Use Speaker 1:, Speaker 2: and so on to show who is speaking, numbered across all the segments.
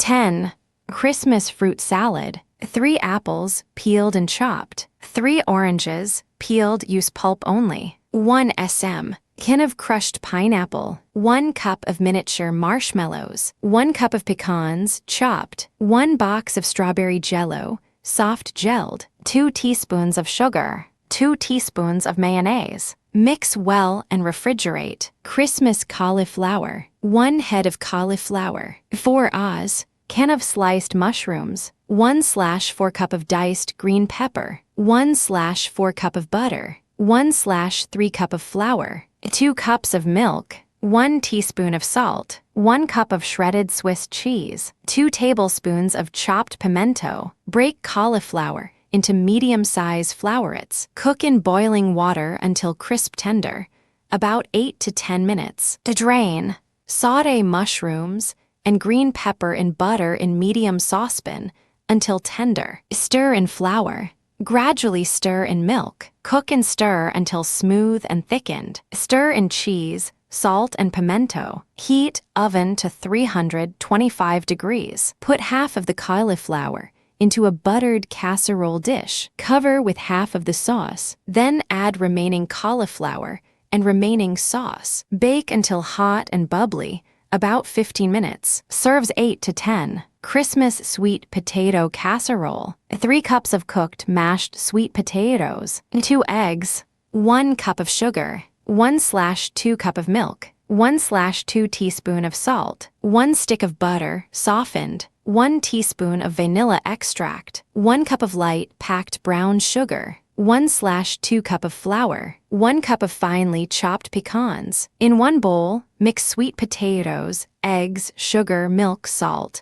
Speaker 1: 10. Christmas fruit salad. 3 apples, peeled and chopped. 3 oranges, peeled, use pulp only. 1 sm. Can of crushed pineapple. 1 cup of miniature marshmallows. 1 cup of pecans, chopped. 1 box of strawberry jello, soft gelled. 2 teaspoons of sugar. 2 teaspoons of mayonnaise. Mix well and refrigerate. Christmas cauliflower. 1 head of cauliflower. 4 Oz. Can of sliced mushrooms. 1/4 cup of diced green pepper. 1/4 cup of butter. 1/3 cup of flour. 2 cups of milk. 1 teaspoon of salt. 1 cup of shredded Swiss cheese. 2 tablespoons of chopped pimento. Break cauliflower into medium-size flowerets. Cook in boiling water until crisp tender, about 8 to 10 minutes. To drain, sauté mushrooms and green pepper in butter in medium saucepan until tender. Stir in flour. Gradually stir in milk. Cook and stir until smooth and thickened. Stir in cheese, salt, and pimento. Heat oven to 325 degrees. Put half of the cauliflower into a buttered casserole dish. Cover with half of the sauce. Then add remaining cauliflower and remaining sauce. Bake until hot and bubbly, about 15 minutes. Serves 8 to 10. Christmas sweet potato casserole. 3 cups of cooked mashed sweet potatoes. 2 eggs. 1 cup of sugar. 1/2 cup of milk. 1/2 teaspoon of salt. 1 stick of butter, softened. 1 teaspoon of vanilla extract. 1 cup of light packed brown sugar. 1/2 cup of flour. 1 cup of finely chopped pecans. In 1 bowl, mix sweet potatoes, eggs, sugar, milk, salt.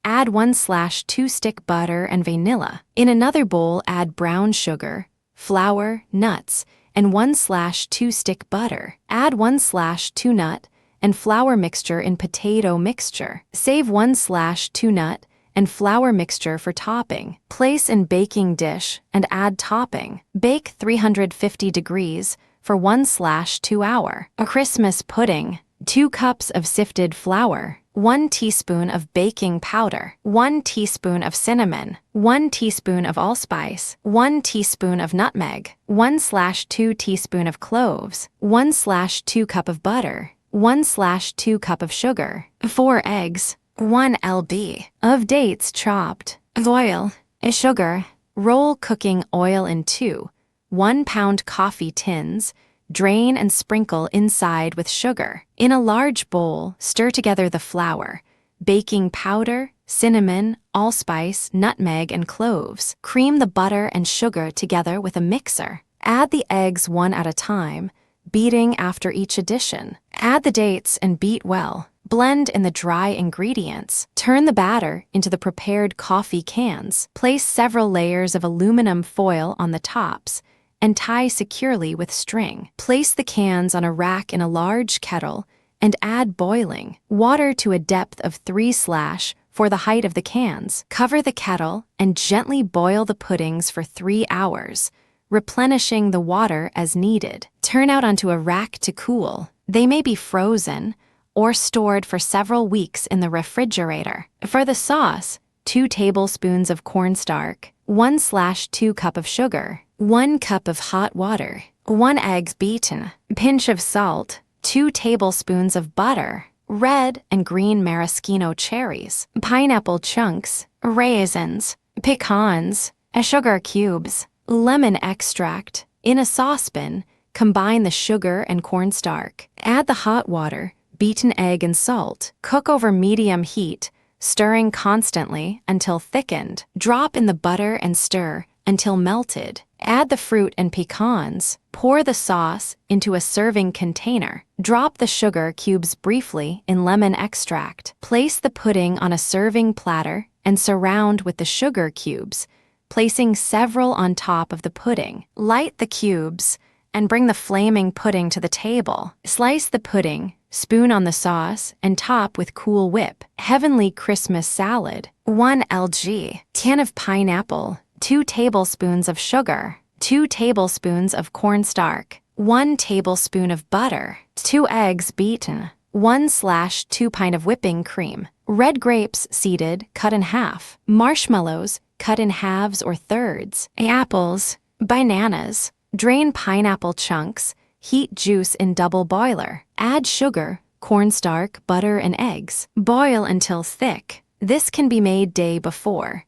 Speaker 1: Add 1/2 stick butter and vanilla. In another bowl, add brown sugar, flour, nuts, and 1/2 stick butter. Add 1/2 nut and flour mixture in potato mixture. Save 1/2 nut and flour mixture for topping. Place in baking dish and add topping. Bake 350 degrees for 1/2 hour. A Christmas pudding. 2 cups of sifted flour. 1 teaspoon of baking powder. 1 teaspoon of cinnamon. 1 teaspoon of allspice. 1 teaspoon of nutmeg. 1/2 teaspoon of cloves. 1/2 cup of butter. 1/2 cup of sugar. 4 eggs. 1 lb. of dates chopped. Oil. Sugar. Roll cooking oil in 2 1-pound coffee tins. Drain and sprinkle inside with sugar. In a large bowl, stir together the flour, baking powder, cinnamon, allspice, nutmeg, and cloves. Cream the butter and sugar together with a mixer. Add the eggs one at a time, beating after each addition. Add the dates and beat well. Blend in the dry ingredients. Turn the batter into the prepared coffee cans. Place several layers of aluminum foil on the tops and tie securely with string. Place the cans on a rack in a large kettle and add boiling water to a depth of 3/ for the height of the cans. Cover the kettle and gently boil the puddings for 3 hours, replenishing the water as needed. Turn out onto a rack to cool. They may be frozen or stored for several weeks in the refrigerator. For the sauce, 2 tablespoons of cornstarch, 1/2 cup of sugar, 1 cup of hot water, 1 egg beaten, pinch of salt, 2 tablespoons of butter, red and green maraschino cherries, pineapple chunks, raisins, pecans, sugar cubes, lemon extract. In a saucepan, combine the sugar and cornstarch. Add the hot water, beaten egg, and salt. Cook over medium heat, stirring constantly until thickened. Drop in the butter and stir until melted. Add the fruit and pecans. Pour the sauce into a serving container. Drop the sugar cubes briefly in lemon extract. Place the pudding on a serving platter and surround with the sugar cubes, placing several on top of the pudding. Light the cubes and bring the flaming pudding to the table. Slice the pudding, spoon on the sauce, and top with Cool Whip. Heavenly Christmas salad. 1 lg. Can of pineapple. 2 tablespoons of sugar. 2 tablespoons of cornstarch. 1 tablespoon of butter. 2 eggs beaten. 1/2 pint of whipping cream. red grapes seeded, cut in half, marshmallows cut in halves or thirds, apples, bananas, drain pineapple chunks, heat juice in double boiler, add sugar, cornstarch, butter, and eggs. Boil until thick. This can be made day before.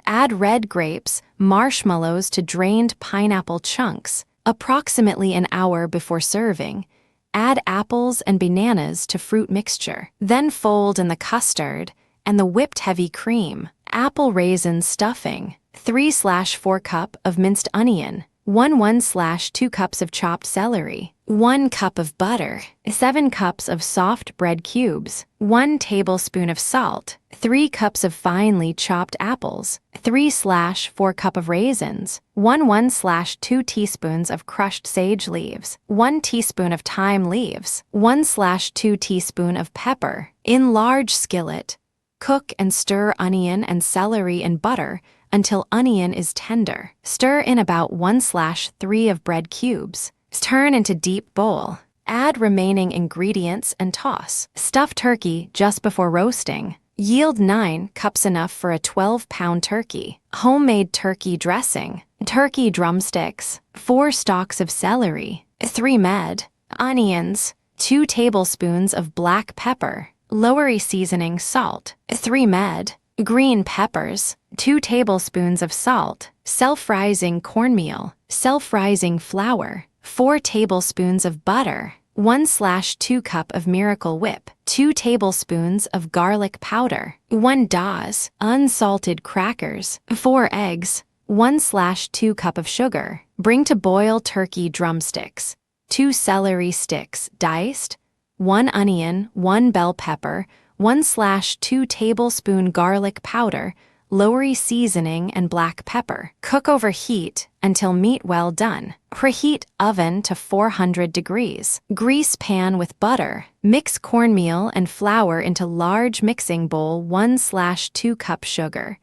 Speaker 1: Add red grapes, marshmallows to drained pineapple chunks, approximately an hour before serving. Add apples and bananas to fruit mixture. Then fold in the custard and the whipped heavy cream, apple raisin stuffing, 3/4 cup of minced onion, 1/2 cups of chopped celery, 1 cup of butter, 7 cups of soft bread cubes, 1 tablespoon of salt, 3 cups of finely chopped apples, 3/4 cup of raisins, 1/2 teaspoons of crushed sage leaves, 1 teaspoon of thyme leaves, 1/2 teaspoon of pepper. In large skillet, cook and stir onion and celery in butter until onion is tender. Stir in about 1/3 of bread cubes. Turn into deep bowl. Add remaining ingredients and toss. Stuff turkey just before roasting. Yield 9 cups, enough for a 12-pound turkey. Homemade turkey dressing. Turkey drumsticks, 4 stalks of celery, 3 med, onions, 2 tablespoons of black pepper, Lowry seasoning salt, 3 med, green peppers, 2 tablespoons of salt, self-rising cornmeal, self-rising flour, 4 tablespoons of butter, 1/2 cup of Miracle Whip, 2 tablespoons of garlic powder, 1 doz unsalted crackers, 4 eggs, 1/2 cup of sugar. Bring to boil turkey drumsticks, 2 celery sticks diced, 1 onion, 1 bell pepper, 1/2 tablespoon garlic powder, Lowry seasoning, and black pepper. Cook over heat until meat well done. Preheat oven to 400 degrees. Grease pan with butter. Mix cornmeal and flour into large mixing bowl. 1/2 cup sugar,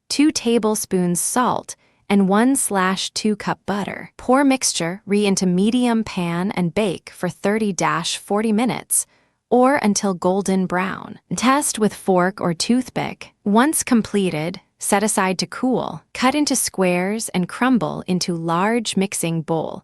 Speaker 1: 2 tablespoons salt, and 1/2 cup butter. Pour mixture into medium pan and bake for 30-40 minutes or until golden brown. Test with fork or toothpick. Once completed, set aside to cool. Cut into squares and crumble into large mixing bowl,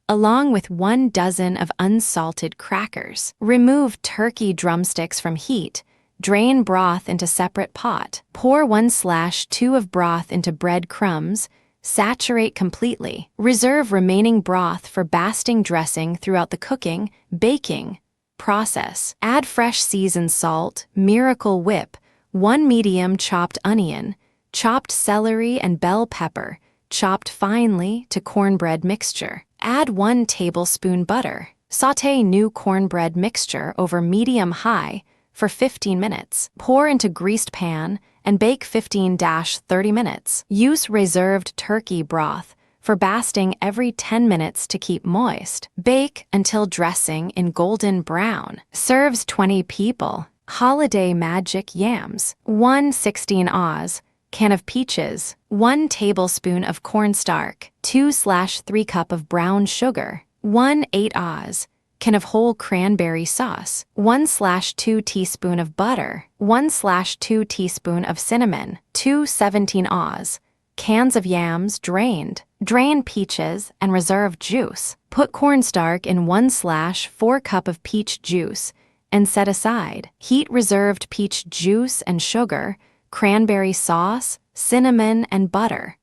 Speaker 1: along with 1 dozen of unsalted crackers. Remove turkey drumsticks from heat. Drain broth into separate pot. Pour 1/2 of broth into bread crumbs. Saturate completely. Reserve remaining broth for basting dressing throughout the cooking, baking process. Add fresh seasoned salt, Miracle Whip, 1 medium chopped onion, chopped celery and bell pepper, chopped finely to cornbread mixture. Add 1 tablespoon butter. Sauté new cornbread mixture over medium-high for 15 minutes. Pour into greased pan and bake 15-30 minutes. Use reserved turkey broth for basting every 10 minutes to keep moist. Bake until dressing in golden brown. Serves 20 people. Holiday Magic Yams. 1/16 Oz. Can of peaches. 1 tablespoon of cornstarch. 2/3 cup of brown sugar. 1/8 Oz. Can of whole cranberry sauce. 1/2 teaspoon of butter. 1/2 teaspoon of cinnamon. 2/17 Oz. Cans of yams drained. Drain peaches and reserve juice. Put cornstarch in 1/4 cup of peach juice and set aside. Heat reserved peach juice and sugar, cranberry sauce, cinnamon, and butter.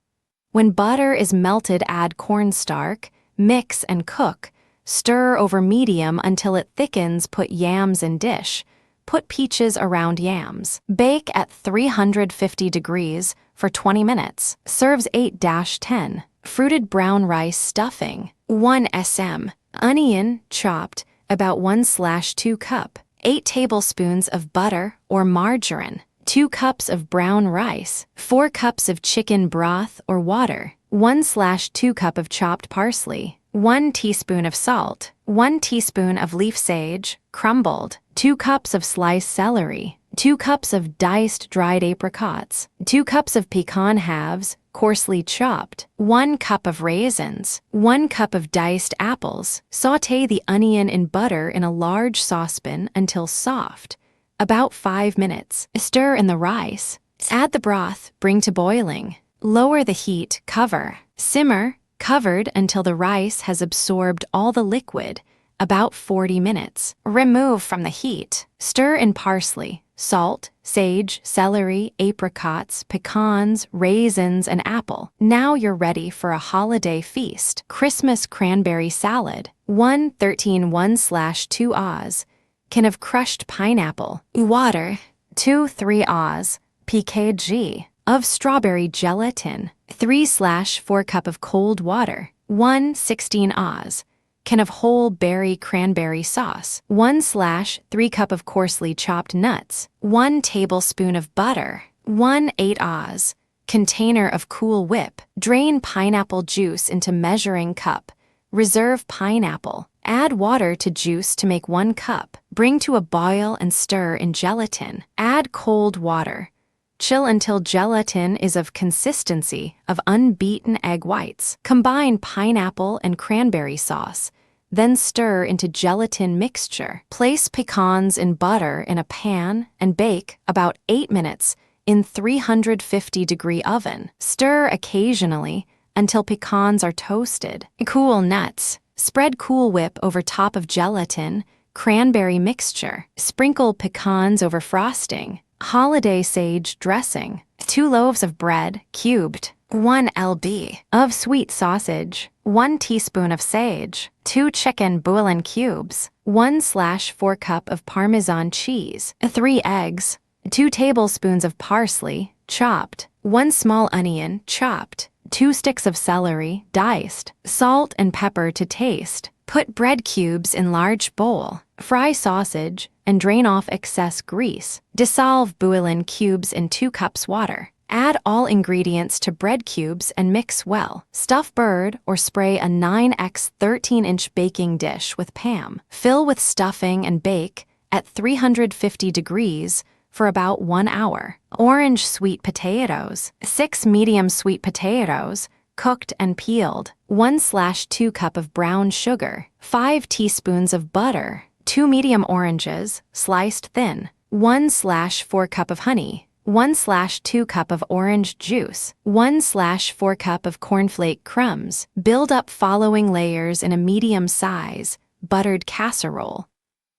Speaker 1: When butter is melted, add cornstarch, mix and cook. Stir over medium until it thickens. Put yams in dish. Put peaches around yams. Bake at 350 degrees for 20 minutes. Serves 8-10. Fruited brown rice stuffing. 1 sm. Onion, chopped, about 1/2 cup. 8 tablespoons of butter or margarine. 2 cups of brown rice. 4 cups of chicken broth or water. 1/2 cup of chopped parsley. 1 teaspoon of salt. 1 teaspoon of leaf sage, crumbled. 2 cups of sliced celery. 2 cups of diced dried apricots. 2 cups of pecan halves, coarsely chopped. 1 cup of raisins. 1 cup of diced apples. Sauté the onion in butter in a large saucepan until soft. about 5 minutes. Stir in the rice. Add the broth, bring to boiling. Lower the heat, cover. Simmer, covered until the rice has absorbed all the liquid, about 40 minutes. Remove from the heat. Stir in parsley, salt, sage, celery, apricots, pecans, raisins, and apple. Now you're ready for a holiday feast. Christmas cranberry salad. 113 1/2 Oz. Can of crushed pineapple. Water. 2-3 Oz. pkg. Of strawberry gelatin. 3/4 cup of cold water. 1/16 Oz. Can of whole berry cranberry sauce. 1/3 cup of coarsely chopped nuts. 1 tablespoon of butter. 1/8 Oz. Container of Cool Whip. Drain pineapple juice into measuring cup. Reserve pineapple. Add water to juice to make 1 cup. Bring to a boil and stir in gelatin. Add cold water. Chill until gelatin is of consistency of unbeaten egg whites. Combine pineapple and cranberry sauce, then stir into gelatin mixture. Place pecans in butter in a pan and bake about 8 minutes in 350-degree oven. Stir occasionally until pecans are toasted. Cool nuts. Spread Cool Whip over top of gelatin, cranberry mixture. Sprinkle pecans over frosting. Holiday sage dressing. 2 loaves of bread, cubed. 1 lb. of sweet sausage. 1 teaspoon of sage. 2 chicken bouillon cubes. 1/4 cup of Parmesan cheese. 3 eggs. 2 tablespoons of parsley, chopped. 1 small onion, chopped. 2 sticks of celery, diced. Salt and pepper to taste. Put bread cubes in large bowl. Fry sausage and drain off excess grease. Dissolve bouillon cubes in 2 cups water. Add all ingredients to bread cubes and mix well. Stuff bird or spray a 9x 13-inch baking dish with Pam. Fill with stuffing and bake at 350 degrees for about 1 hour. Orange sweet potatoes. 6 medium sweet potatoes, cooked and peeled. 1/2 cup of brown sugar. 5 teaspoons of butter. 2 medium oranges, sliced thin. 1/4 cup of honey. 1/2 cup of orange juice. 1/4 cup of cornflake crumbs. Build up following layers in a medium size, buttered casserole.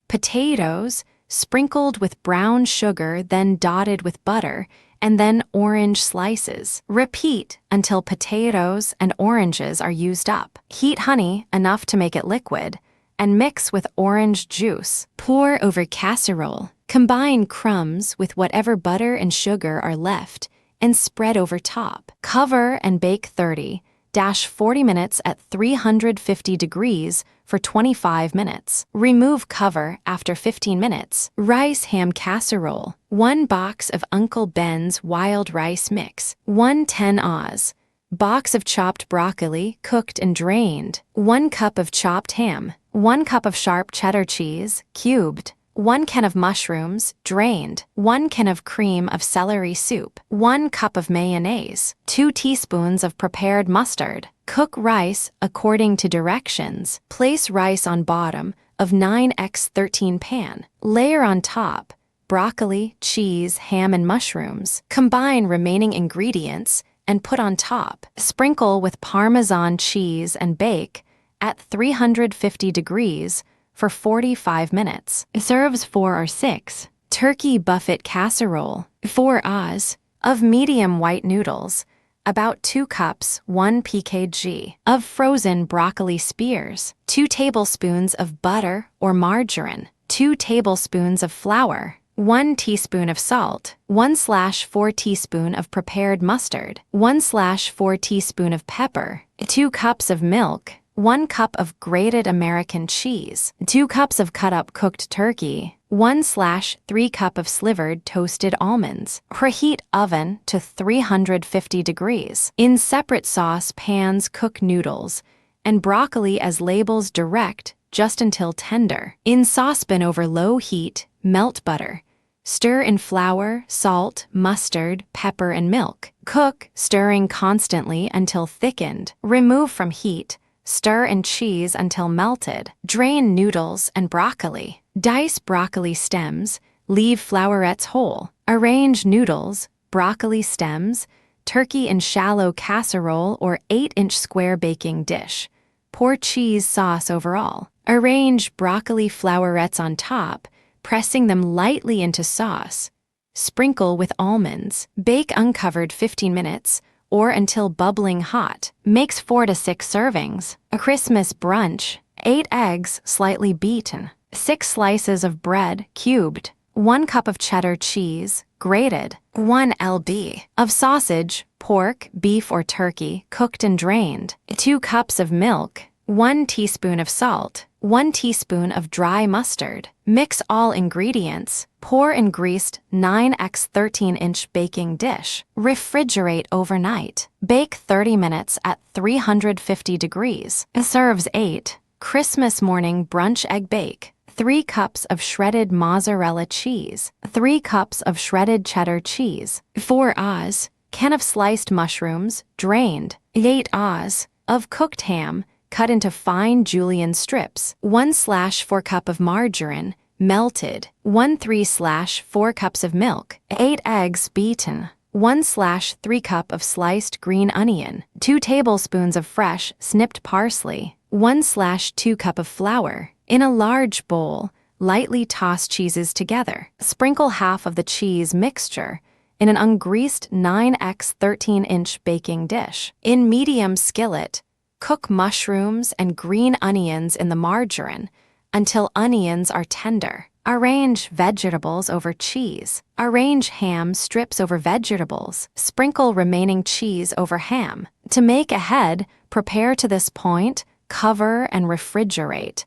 Speaker 1: Potatoes, sprinkled with brown sugar, then dotted with butter, and then orange slices. Repeat until potatoes and oranges are used up. Heat honey enough to make it liquid, and mix with orange juice. Pour over casserole. Combine crumbs with whatever butter and sugar are left and spread over top. Cover and bake 30-40 minutes at 350 degrees for 25 minutes. Remove cover after 15 minutes. Rice ham casserole. 1 box of Uncle Ben's wild rice mix. 110 Oz. Box of chopped broccoli, cooked and drained. 1 cup of chopped ham. 1 cup of sharp cheddar cheese, cubed. 1 can of mushrooms, drained. 1 can of cream of celery soup. 1 cup of mayonnaise. 2 teaspoons of prepared mustard. Cook rice according to directions. Place rice on bottom of 9x 13 pan. Layer on top broccoli, cheese, ham, and mushrooms. Combine remaining ingredients and put on top. Sprinkle with Parmesan cheese and bake at 350 degrees for 45 minutes. Serves 4 or 6. Turkey buffet casserole. 4 Oz. Of medium white noodles. About 2 cups, 1 pkg. Of frozen broccoli spears. 2 tablespoons of butter or margarine. 2 tablespoons of flour. 1 teaspoon of salt. 1/4 teaspoon of prepared mustard. 1/4 teaspoon of pepper. 2 cups of milk. 1 cup of grated American cheese. 2 cups of cut-up cooked turkey. 1/3 cup of slivered toasted almonds. Preheat oven to 350 degrees. In separate sauce pans cook noodles and broccoli as labels direct just until tender. In saucepan over low heat, melt butter. Stir in flour, salt, mustard, pepper, and milk. Cook, stirring constantly until thickened. Remove from heat. Stir in cheese until melted. Drain noodles and broccoli. Dice broccoli stems, leave flowerets whole. Arrange noodles, broccoli stems, turkey in shallow casserole or 8-inch square baking dish. Pour cheese sauce over all. Arrange broccoli flowerets on top, pressing them lightly into sauce. Sprinkle with almonds. Bake uncovered 15 minutes or until bubbling hot. Makes 4 to 6 servings. A Christmas brunch. 8 eggs slightly beaten. 6 slices of bread cubed. 1 cup of cheddar cheese grated. 1 lb of sausage, pork, beef or turkey cooked and drained. 2 cups of milk. 1 teaspoon of salt. 1 teaspoon of dry mustard. Mix all ingredients. Pour in greased 9x 13-inch baking dish. Refrigerate overnight. Bake 30 minutes at 350 degrees. Serves 8. Christmas morning brunch egg bake. 3 cups of shredded mozzarella cheese. 3 cups of shredded cheddar cheese. 4 oz. Can of sliced mushrooms, drained. 8 oz. Of cooked ham, cut into fine julienne strips. 1/4 cup of margarine, melted. 1/3/4 cups of milk. 8 eggs beaten. 1/3 cup of sliced green onion. 2 tablespoons of fresh snipped parsley. 1/2 cup of flour. In a large bowl, lightly toss cheeses together. Sprinkle half of the cheese mixture in an ungreased 9x 13-inch baking dish. In medium skillet, cook mushrooms and green onions in the margarine until onions are tender. Arrange vegetables over cheese. Arrange ham strips over vegetables. Sprinkle remaining cheese over ham. To make a head, prepare to this point, cover and refrigerate.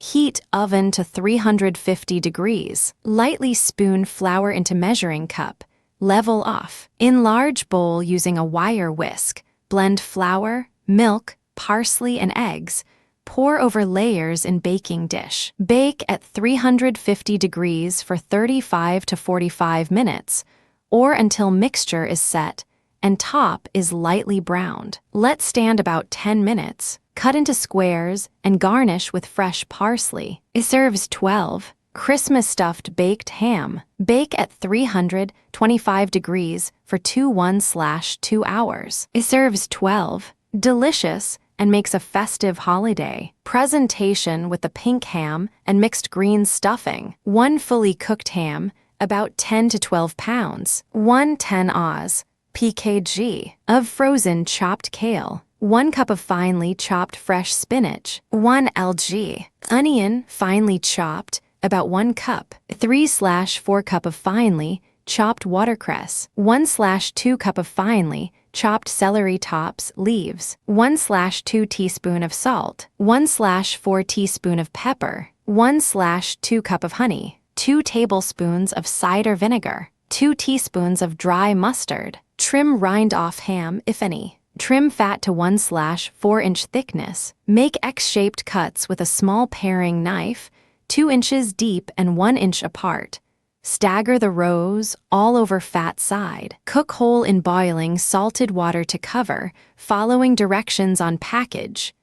Speaker 1: Heat oven to 350 degrees. Lightly spoon flour into measuring cup. Level off. In large bowl using a wire whisk, blend flour, milk, parsley, and eggs. Pour over layers in baking dish. Bake at 350 degrees for 35 to 45 minutes, or until mixture is set and top is lightly browned. Let stand about 10 minutes. Cut into squares and garnish with fresh parsley. It serves 12. Christmas stuffed baked ham. Bake at 325 degrees for 1/2 hours. It serves 12. Delicious and makes a festive holiday. Presentation with the pink ham and mixed greens stuffing. 1 fully cooked ham, about 10 to 12 pounds. 110 oz, pkg, of frozen chopped kale. 1 cup of finely chopped fresh spinach. 1 lg. Onion, finely chopped, about 1 cup. 3/4 cup of finely chopped watercress. 1/2 cup of finely chopped celery tops, leaves. 1/2 teaspoon of salt. 1/4 teaspoon of pepper. 1/2 cup of honey. 2 tablespoons of cider vinegar. 2 teaspoons of dry mustard. Trim rind off ham, if any. Trim fat to 1/4-inch thickness. Make X-shaped cuts with a small paring knife, 2 inches deep and 1 inch apart. Stagger the rows all over fat side. Cook whole in boiling salted water to cover, following directions on package.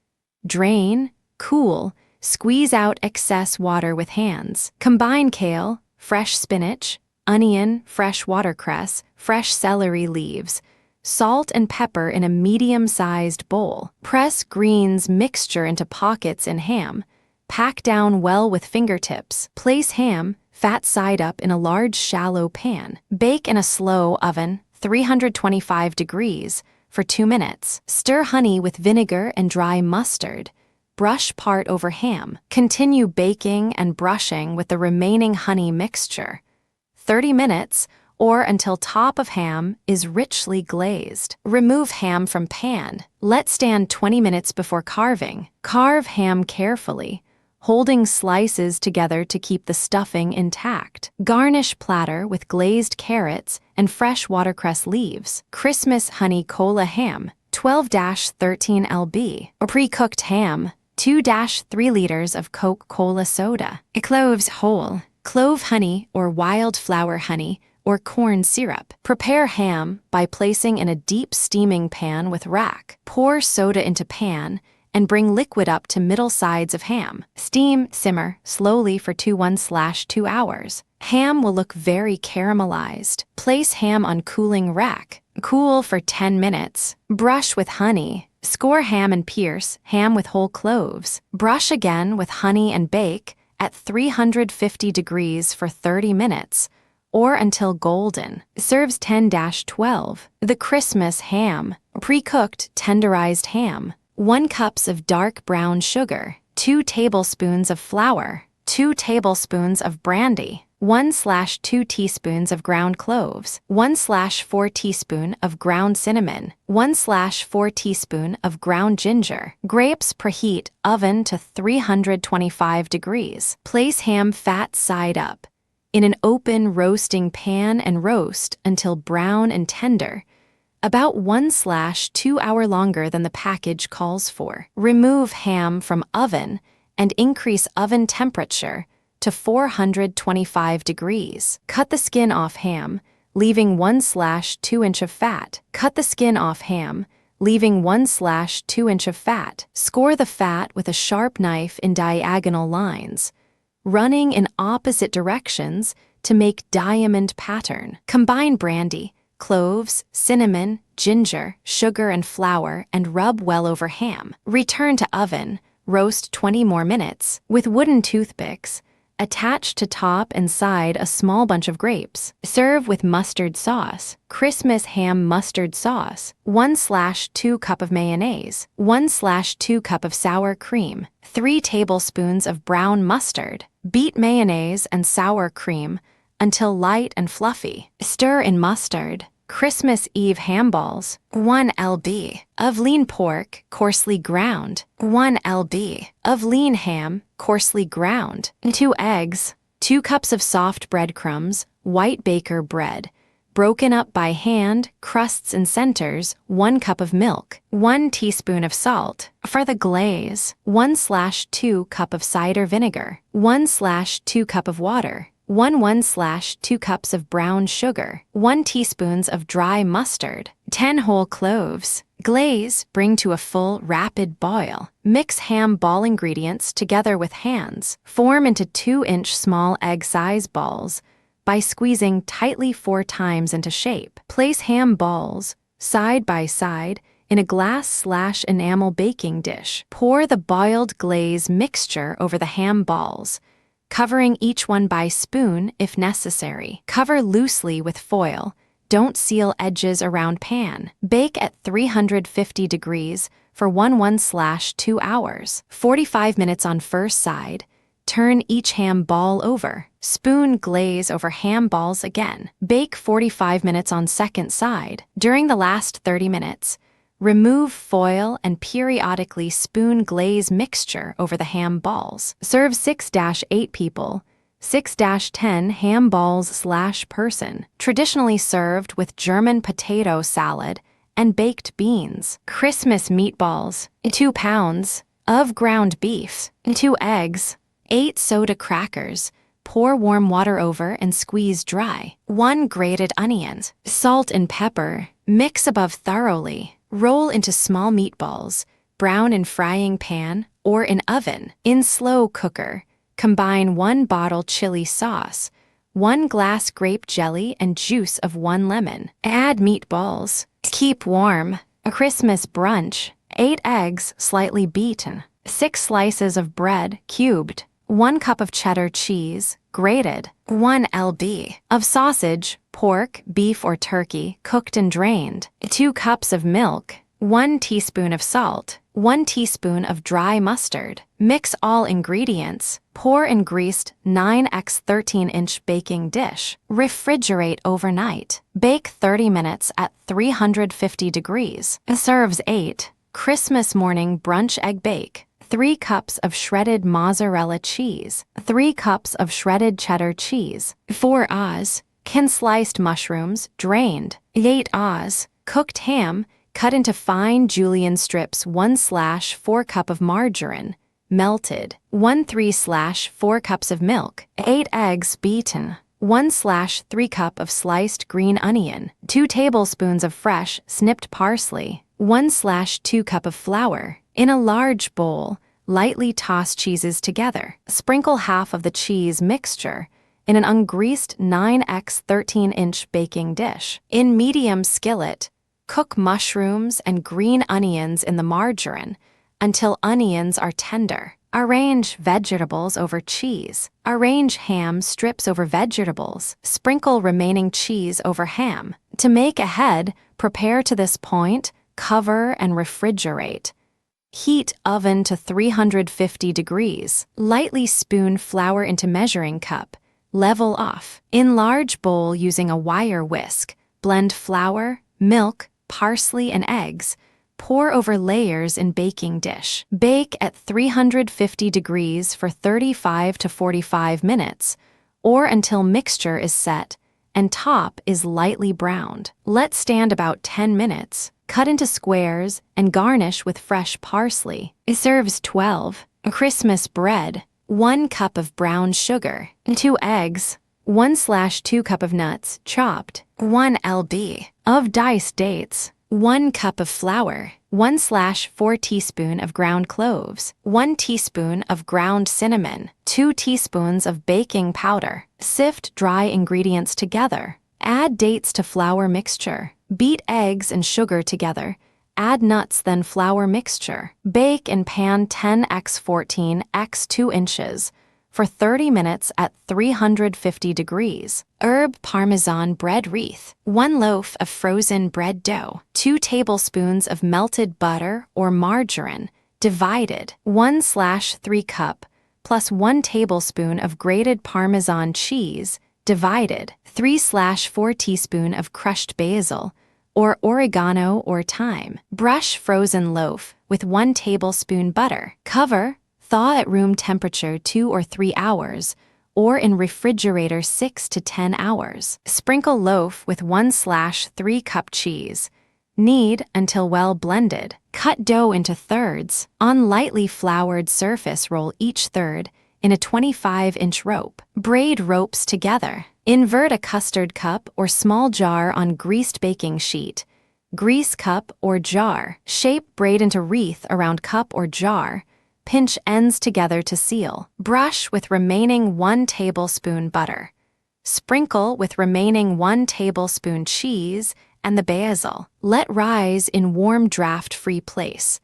Speaker 1: Drain, cool, squeeze out excess water with hands. Combine kale, fresh spinach, onion, fresh watercress, fresh celery leaves, salt and pepper in a medium-sized bowl. Press greens mixture into pockets in ham. Pack down well with fingertips. Place ham, fat side up, in a large shallow pan. Bake in a slow oven, 325 degrees, for 2 minutes. Stir honey with vinegar and dry mustard. Brush part over ham. Continue baking and brushing with the remaining honey mixture. 30 minutes, or until top of ham is richly glazed. Remove ham from pan. Let stand 20 minutes before carving. Carve ham carefully, holding slices together to keep the stuffing intact. Garnish platter with glazed carrots and fresh watercress leaves. Christmas honey cola ham, 12-13 lb. Or pre-cooked ham, 2-3 liters of Coca-Cola soda. Cloves whole, clove honey or wildflower honey, or corn syrup. Prepare ham by placing in a deep steaming pan with rack. Pour soda into pan and bring liquid up to middle sides of ham. Steam, simmer slowly for 1/2 hours. Ham will look very caramelized. Place ham on cooling rack. Cool for 10 minutes. Brush with honey. Score ham and pierce ham with whole cloves. Brush again with honey and bake at 350 degrees for 30 minutes or until golden. Serves 10-12. The Christmas ham. Pre-cooked tenderized ham. 1 cup of dark brown sugar. 2 tablespoons of flour. 2 tablespoons of brandy. 1/2 teaspoons of ground cloves. 1/4 teaspoon of ground cinnamon. 1/4 teaspoon of ground ginger. Grapes preheat oven to 325 degrees. Place ham fat side up in an open roasting pan and roast until brown and tender, about 1/2 hour longer than the package calls for. Remove ham from oven and increase oven temperature to 425 degrees. Cut the skin off ham, leaving 1/2 inch of fat. Cut the skin off ham, leaving 1/2 inch of fat. Score the fat with a sharp knife in diagonal lines, running in opposite directions to make diamond pattern. Combine brandy, cloves, cinnamon, ginger, sugar, and flour and rub well over ham. Return to oven, roast 20 more minutes. With wooden toothpicks, attach to top and side a small bunch of grapes. Serve with mustard sauce. Christmas ham mustard sauce. 1/2 cup of mayonnaise. 1/2 cup of sour cream. 3 tablespoons of brown mustard. Beat mayonnaise and sour cream until light and fluffy. Stir in mustard. Christmas Eve ham balls. 1 lb. of lean pork, coarsely ground. 1 lb. of lean ham, coarsely ground. 2 eggs. 2 cups of soft breadcrumbs, white baker bread, broken up by hand, crusts and centers. 1 cup of milk. 1 teaspoon of salt. For the glaze, 1/2 cup of cider vinegar. 1/2 cup of water. 1/2 cups of brown sugar. 1 teaspoons of dry mustard. 10 whole cloves. Glaze, bring to a full, rapid boil. Mix ham ball ingredients together with hands. Form into 2-inch small egg-size balls by squeezing tightly 4 times into shape. Place ham balls, side by side, in a glass/enamel baking dish. Pour the boiled glaze mixture over the ham balls, covering each one by spoon if necessary. Cover loosely with foil. Don't seal edges around pan. Bake at 350 degrees for 1/2 hours. 45 minutes on first side. Turn each ham ball over. Spoon glaze over ham balls again. Bake 45 minutes on second side. During the last 30 minutes, remove foil and periodically spoon glaze mixture over the ham balls. Serve 6-8 people, 6-10 ham balls/person. Traditionally served with German potato salad and baked beans. Christmas meatballs. 2 pounds of ground beef. 2 eggs. 8 soda crackers. Pour warm water over and squeeze dry. 1 grated onion. Salt and pepper. Mix above thoroughly. Roll into small meatballs. Brown in frying pan or in oven. In slow cooker, combine 1 bottle chili sauce, 1 glass grape jelly, and juice of 1 lemon. Add meatballs. Keep warm. A Christmas brunch. 8 eggs, slightly beaten. 6 slices of bread, cubed. 1 cup of cheddar cheese, grated. 1 lb. of sausage, pork, beef, or turkey, cooked and drained. 2 cups of milk. 1 teaspoon of salt. 1 teaspoon of dry mustard. Mix all ingredients. Pour in greased 9x 13-inch baking dish. Refrigerate overnight. Bake 30 minutes at 350 degrees. Serves 8. Christmas morning brunch egg bake. 3 cups of shredded mozzarella cheese. 3 cups of shredded cheddar cheese. 4 Oz. Can sliced mushrooms, drained. 8 Oz. Cooked ham, cut into fine julienne strips. 1/4 cup of margarine, melted. 1/3/4 cups of milk. 8 eggs beaten. 1/3 cup of sliced green onion. 2 tablespoons of fresh, snipped parsley. 1/2 cup of flour. In a large bowl, lightly toss cheeses together. Sprinkle half of the cheese mixture in an ungreased 9x 13-inch baking dish. In medium skillet, cook mushrooms and green onions in the margarine until onions are tender. Arrange vegetables over cheese. Arrange ham strips over vegetables. Sprinkle remaining cheese over ham. To make ahead, prepare to this point, cover and refrigerate. Heat oven to 350 degrees. Lightly spoon flour into measuring cup. Level off. In large bowl using a wire whisk, blend flour, milk, parsley, and eggs. Pour over layers in baking dish. Bake at 350 degrees for 35 to 45 minutes, or until mixture is set and top is lightly browned. Let stand about 10 minutes. Cut into squares and garnish with fresh parsley. It serves 12. Christmas bread. 1 cup of brown sugar. 2 eggs. 1/2 cup of nuts, chopped. 1 lb. of diced dates. 1 cup of flour, 1/4 teaspoon of ground cloves, 1 teaspoon of ground cinnamon, 2 teaspoons of baking powder. Sift dry ingredients together. Add dates to flour mixture. Beat eggs and sugar together. Add nuts, then flour mixture. Bake in pan 10x14 x 2 inches for 30 minutes at 350 degrees. Herb Parmesan bread wreath. 1 loaf of frozen bread dough. 2 tablespoons of melted butter or margarine, divided. 1/3 cup, plus 1 tablespoon of grated Parmesan cheese, divided. 3/4 teaspoon of crushed basil, or oregano or thyme. Brush frozen loaf with 1 tablespoon butter. Cover. Thaw at room temperature 2 or 3 hours, or in refrigerator 6 to 10 hours. Sprinkle loaf with 1/3 cup cheese. Knead until well blended. Cut dough into thirds. On lightly floured surface, roll each third in a 25-inch rope. Braid ropes together. Invert a custard cup or small jar on greased baking sheet. Grease cup or jar. Shape braid into wreath around cup or jar. Pinch ends together to seal. Brush with remaining 1 tablespoon butter. Sprinkle with remaining 1 tablespoon cheese and the basil. Let rise in warm draft-free place.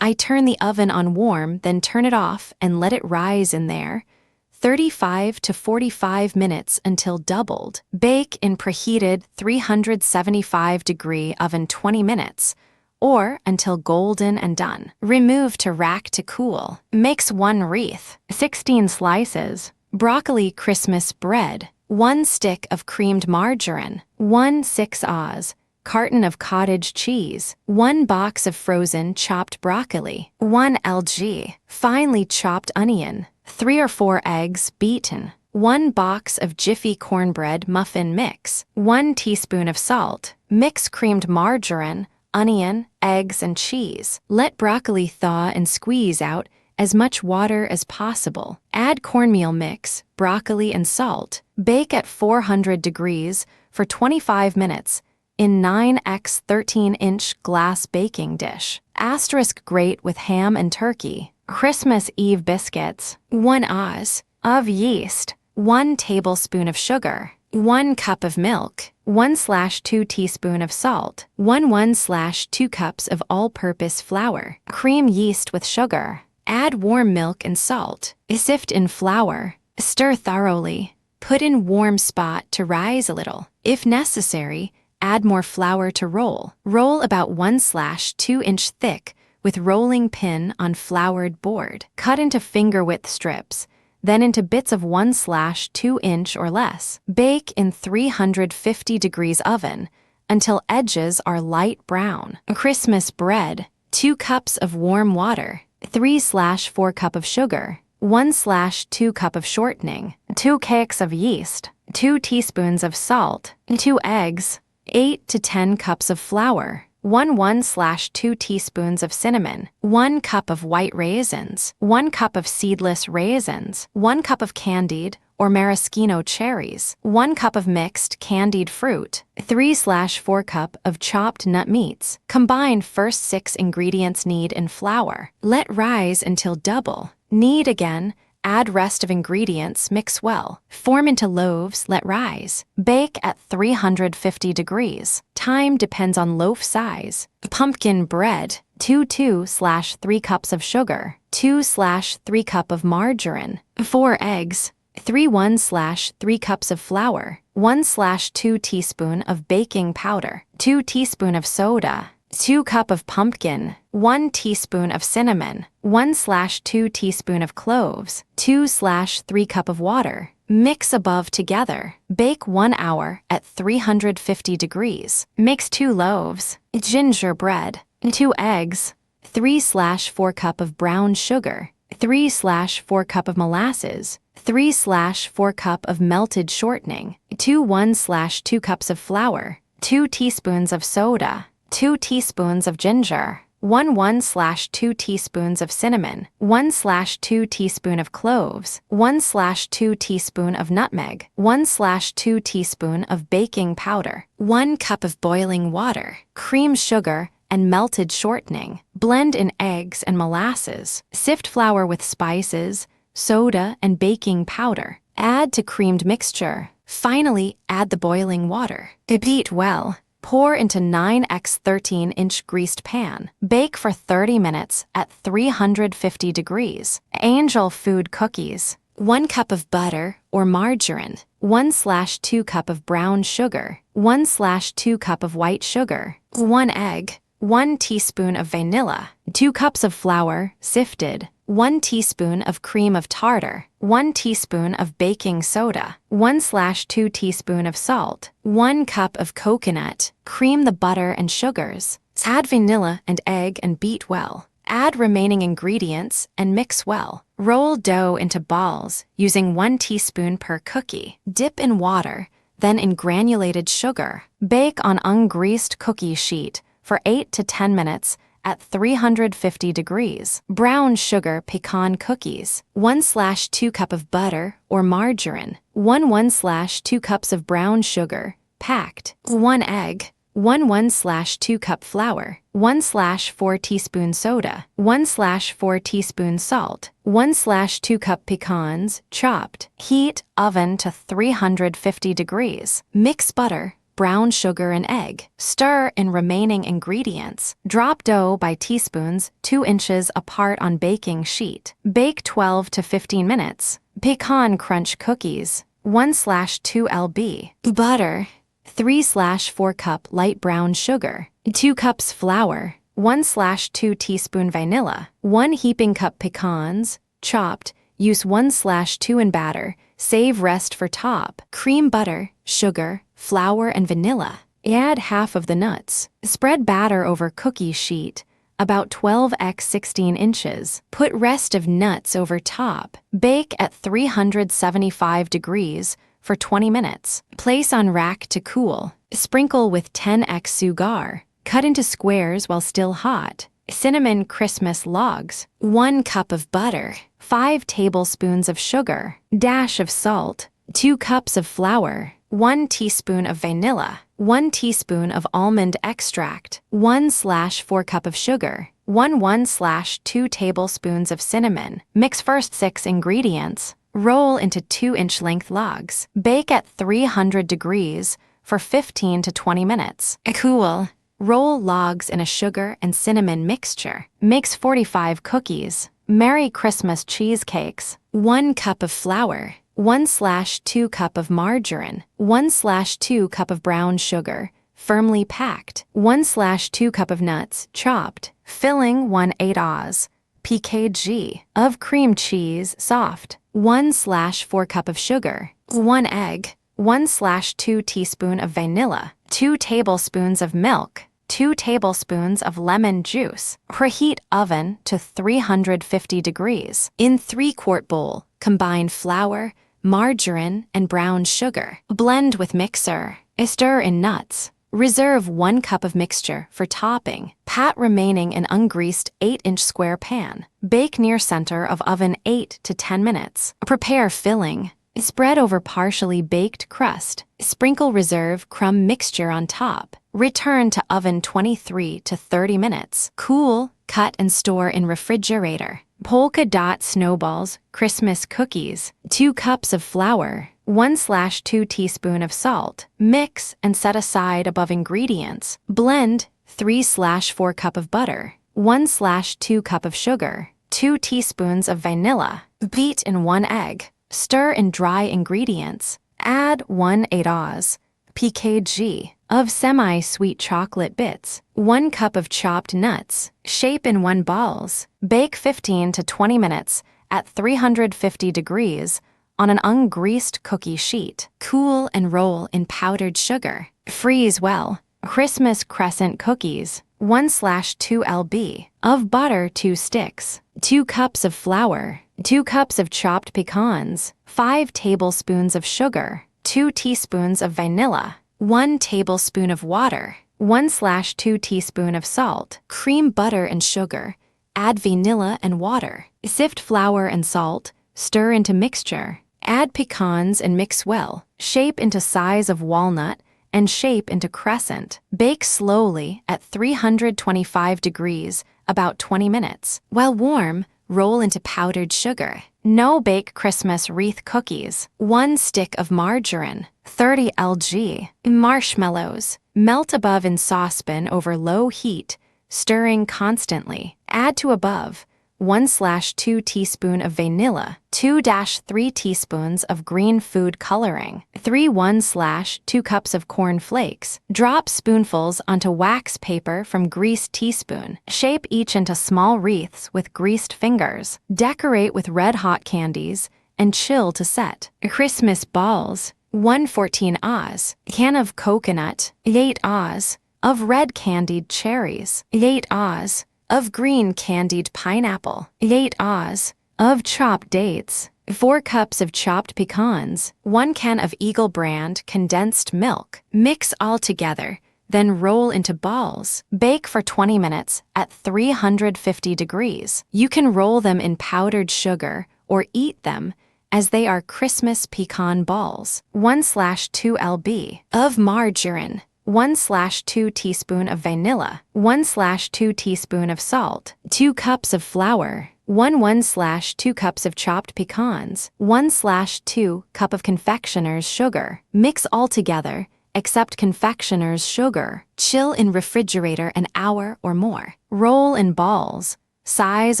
Speaker 1: I turn the oven on warm, then turn it off and let it rise in there. 35 to 45 minutes until doubled. Bake in preheated 375-degree oven 20 minutes. Or until golden and done. Remove to rack to cool. Mix 1 wreath. 16 slices. Broccoli Christmas bread. 1 stick of creamed margarine. 1 6 Oz. Carton of cottage cheese. 1 box of frozen chopped broccoli. 1 lg. Finely chopped onion. 3 or 4 eggs beaten. 1 box of Jiffy cornbread muffin mix. 1 teaspoon of salt. Mix creamed margarine, onion, eggs, and cheese. Let broccoli thaw and squeeze out as much water as possible. Add cornmeal mix, broccoli, and salt. Bake at 400 degrees for 25 minutes in 9x 13-inch glass baking dish. Asterisk grate with ham and turkey. Christmas Eve biscuits. 1 Oz. of yeast. 1 tablespoon of sugar. 1 cup of milk, 1/2 teaspoon of salt, 1/2 cups of all-purpose flour. Cream yeast with sugar. Add warm milk and salt. Sift in flour. Stir thoroughly. Put in warm spot to rise a little. If necessary, add more flour to roll. Roll about 1/2 inch thick with rolling pin on floured board. Cut into finger-width strips, then into bits of 1/2 inch or less. Bake in 350 degrees oven until edges are light brown. Christmas bread. 2 cups of warm water. 3/4 cup of sugar. 1/2 cup of shortening. 2 cakes of yeast. 2 teaspoons of salt. 2 eggs. 8 to 10 cups of flour. 1/2 teaspoons of cinnamon, 1 cup of white raisins, 1 cup of seedless raisins, 1 cup of candied or maraschino cherries, 1 cup of mixed candied fruit, 3/4 cup of chopped nut meats. Combine first 6 ingredients. Knead in flour. Let rise until double. Knead again Add rest of ingredients, mix well. Form into loaves, let rise. Bake at 350 degrees. Time depends on loaf size. Pumpkin bread, 2/2/3 cups of sugar, 2/3 cup of margarine, 4 eggs, 3/1/3 cups of flour, 1/2 teaspoon of baking powder, 2 teaspoon of soda, 2 cup of pumpkin, 1 teaspoon of cinnamon, 1/2 teaspoon of cloves, 2/3 cup of water. Mix above together. Bake 1 hour at 350 degrees. Mix 2 loaves. Gingerbread, 2 eggs, 3/4 cup of brown sugar, 3/4 cup of molasses, 3/4 cup of melted shortening, 1/2 cups of flour, 2 teaspoons of soda, 2 teaspoons of ginger, 1/2 teaspoons of cinnamon, 1/2 teaspoon of cloves, 1/2 teaspoon of nutmeg, 1/2 teaspoon of baking powder, 1 cup of boiling water, cream sugar, and melted shortening. Blend in eggs and molasses. Sift flour with spices, soda, and baking powder. Add to creamed mixture. Finally, add the boiling water. Beat well. Pour into 9x 13-inch greased pan. Bake for 30 minutes at 350 degrees. Angel Food cookies. 1 cup of butter or margarine, 1/2 cup of brown sugar, 1/2 cup of white sugar, 1 egg, 1 teaspoon of vanilla, 2 cups of flour, sifted, 1 teaspoon of cream of tartar, 1 teaspoon of baking soda, 1/2 teaspoon of salt, 1 cup of coconut. Cream the butter and sugars. Add vanilla and egg and beat well. Add remaining ingredients and mix well. Roll dough into balls using 1 teaspoon per cookie. Dip in water, then in granulated sugar. Bake on ungreased cookie sheet for 8 to 10 minutes at 350 degrees. Brown sugar pecan cookies. 1/2 cup of butter or margarine. 1/2 cups of brown sugar, packed. 1 egg. 1/2 cup flour. 1/4 teaspoon soda. 1/4 teaspoon salt. 1/2 cup pecans, chopped. Heat oven to 350 degrees. Mix butter, brown sugar, and egg. Stir in remaining ingredients. Drop dough by teaspoons 2 inches apart on baking sheet. Bake 12 to 15 minutes. Pecan crunch cookies. 1/2 lb. Butter. 3/4 cup light brown sugar. 2 cups flour. 1/2 teaspoon vanilla. 1 heaping cup pecans, chopped. Use 1/2 in batter. Save rest for top. Cream butter, sugar, flour, and vanilla. Add half of the nuts. Spread batter over cookie sheet, about 12x 16 inches. Put rest of nuts over top. Bake at 375 degrees for 20 minutes. Place on rack to cool. Sprinkle with 10x sugar. Cut into squares while still hot. Cinnamon Christmas logs. 1 cup of butter. 5 tablespoons of sugar. Dash of salt. 2 cups of flour. 1 teaspoon of vanilla. 1 teaspoon of almond extract. 1/4 cup of sugar. 1/2 tablespoons of cinnamon. Mix first 6 ingredients. Roll into 2-inch length logs. Bake at 300 degrees for 15 to 20 minutes. Cool. Roll logs in a sugar and cinnamon mixture. Mix 45 cookies. Merry Christmas cheesecakes. 1 cup of flour. 1/2 cup of margarine. 1/2 cup of brown sugar, firmly packed. 1/2 cup of nuts, chopped. Filling 1/8 oz. pkg of cream cheese, soft. 1/4 cup of sugar. 1 egg. 1/2 teaspoon of vanilla. 2 tablespoons of milk. 2 tablespoons of lemon juice. Preheat oven to 350 degrees. In 3-quart bowl, combine flour, margarine, and brown sugar. Blend with mixer. Stir in nuts. Reserve 1 cup of mixture for topping. Pat remaining in ungreased 8-inch square pan. Bake near center of oven 8 to 10 minutes. Prepare filling. Spread over partially baked crust. Sprinkle reserve crumb mixture on top. Return to oven 23 to 30 minutes. Cool, cut and store in refrigerator. polka dot snowballs, Christmas cookies, 2 cups of flour, 1/2 teaspoon of salt. Mix and set aside above ingredients. Blend 3/4 cup of butter, 1/2 cup of sugar, 2 teaspoons of vanilla. Beat in 1 egg. Stir in dry ingredients. Add 1/8 oz. pkg of semi-sweet chocolate bits, 1 cup of chopped nuts. Shape in 1 balls. Bake 15 to 20 minutes at 350 degrees on an ungreased cookie sheet. Cool and roll in powdered sugar. Freeze well. Christmas crescent cookies, 1/2 lb. of butter, 2 sticks, 2 cups of flour, 2 cups of chopped pecans, 5 tablespoons of sugar, 2 teaspoons of vanilla, 1 tablespoon of water, 1/2 teaspoon of salt. Cream butter and sugar. Add vanilla and water. Sift flour and salt. Stir into mixture. Add pecans and mix well. Shape into size of walnut and shape into crescent. Bake slowly at 325 degrees about 20 minutes. While warm, roll into powdered sugar. No-bake Christmas wreath cookies. 1 stick of margarine, 30 lg. Marshmallows. Melt above in saucepan over low heat, stirring constantly. Add to above 1/2 teaspoon of vanilla, 2-3 teaspoons of green food coloring, 1/2 cups of corn flakes. Drop spoonfuls onto wax paper from greased teaspoon. Shape each into small wreaths with greased fingers. Decorate with red-hot candies and chill to set. Christmas balls, 1/14 oz. Can of coconut, 8 oz. Of red candied cherries, 8 oz. Of green candied pineapple, 8 oz. Of chopped dates, 4 cups of chopped pecans, 1 can of Eagle brand condensed milk. Mix all together, then roll into balls. Bake for 20 minutes at 350 degrees. You can roll them in powdered sugar or eat them as they are Christmas pecan balls. 1/2 lb. of margarine, 1/2 teaspoon of vanilla, 1/2 teaspoon of salt, 2 cups of flour, 1/2 cups of chopped pecans, 1/2 cup of confectioner's sugar. Mix all together, except confectioner's sugar. Chill in refrigerator an hour or more. Roll in balls, size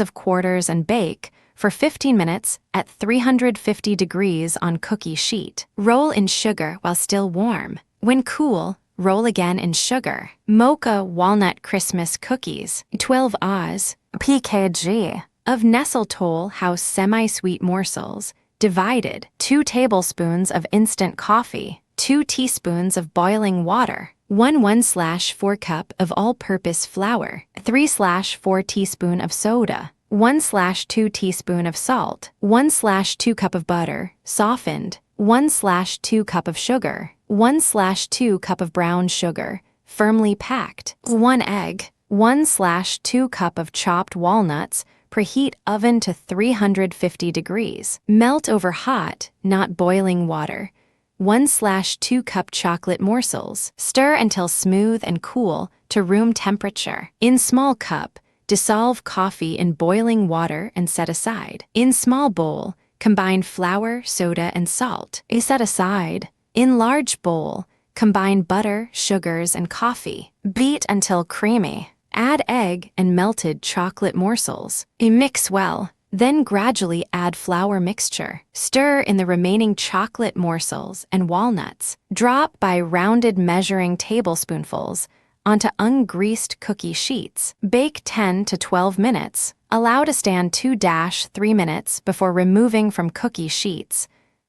Speaker 1: of quarters, and bake for 15 minutes at 350 degrees on cookie sheet. Roll in sugar while still warm. When cool, roll again in sugar. Mocha walnut Christmas cookies, 12 oz. pkg. of Nestle Toll House semi-sweet morsels, divided. 2 tablespoons of instant coffee, 2 teaspoons of boiling water, 1/4 cup of all-purpose flour, 3/4 teaspoon of soda, 1/2 teaspoon of salt, 1/2 cup of butter, softened, 1/2 cup of sugar, 1/2 cup of brown sugar, firmly packed, 1 egg, 1/2 cup of chopped walnuts. Preheat oven to 350 degrees. Melt over hot, not boiling water. 1/2 cup chocolate morsels. Stir until smooth and cool to room temperature. In small cup, dissolve coffee in boiling water and set aside. In small bowl, combine flour, soda, and salt. Set aside. In large bowl, combine butter, sugars, and coffee. Beat until creamy. Add egg and melted chocolate morsels. Mix well, then gradually add flour mixture. Stir in the remaining chocolate morsels and walnuts. Drop by rounded measuring tablespoonfuls onto ungreased cookie sheets. Bake 10 to 12 minutes. Allow to stand 2-3 minutes before removing from cookie sheets.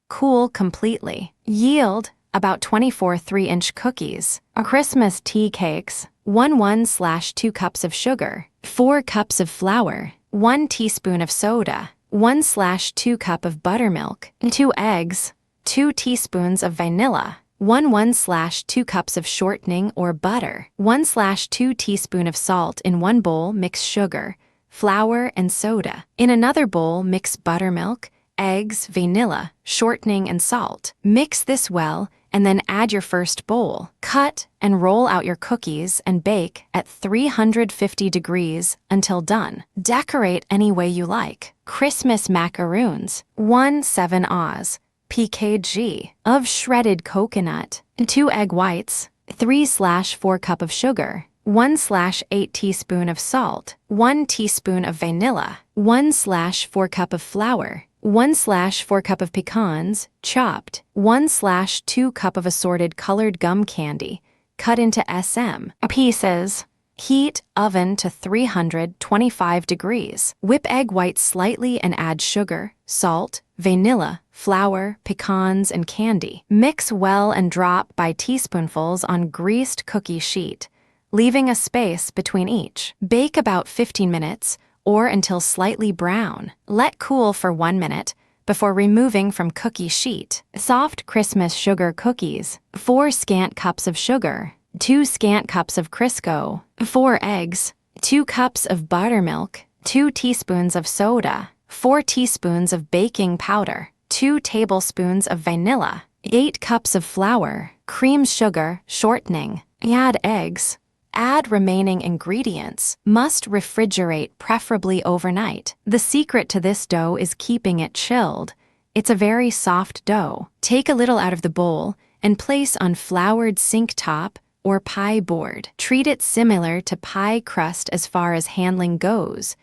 Speaker 1: Cool completely. Yield about 24 3-inch cookies. Christmas tea cakes, 1/2 cups of sugar, 4 cups of flour, 1 teaspoon of soda, 1/2 cup of buttermilk, 2 eggs, 2 teaspoons of vanilla, 1/2 cups of shortening or butter, 1/2 teaspoon of salt. In one bowl, mix sugar, flour, and soda. In another bowl, mix buttermilk, eggs, vanilla, shortening, and salt. Mix this well and then add your first bowl. Cut and roll out your cookies and bake at 350 degrees until done. Decorate any way you like. Christmas macaroons. 1/7 Oz. pkg of shredded coconut. 2 egg whites. 3/4 cup of sugar. 1/8 teaspoon of salt. 1 teaspoon of vanilla. 1/4 cup of flour. 1/4 cup of pecans, chopped. 1/2 cup of assorted colored gum candy, cut into SM pieces. Heat oven to 325 degrees. Whip egg whites slightly and add sugar, salt, vanilla, flour, pecans, and candy. Mix well and drop by teaspoonfuls on greased cookie sheet, leaving a space between each. Bake about 15 minutes or until slightly brown. Let cool for 1 minute before removing from cookie sheet. Soft Christmas sugar cookies. 4 scant cups of sugar. 2 scant cups of Crisco. 4 eggs. 2 cups of buttermilk. 2 teaspoons of soda. 4 teaspoons of baking powder. 2 tablespoons of vanilla. 8 cups of flour. Cream sugar, shortening. Add eggs. Add remaining ingredients. Must refrigerate, preferably overnight. The secret to this dough is keeping it chilled. It's a very soft dough. Take a little out of the bowl and place on floured sink top or pie board. Treat it similar to pie crust as far as handling goes.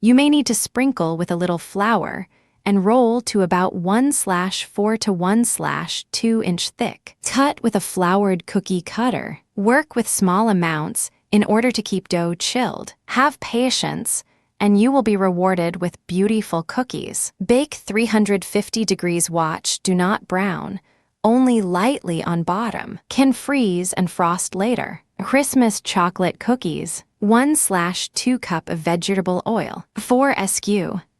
Speaker 1: You may need to sprinkle with a little flour and roll to about 1/4 to 1/2 inch thick. Cut with a floured cookie cutter. Work with small amounts in order to keep dough chilled. Have patience, and you will be rewarded with beautiful cookies. Bake 350 degrees. Watch, do not brown, only lightly on bottom. Can freeze and frost later. Christmas chocolate cookies. 1/2 cup of vegetable oil. 4 sq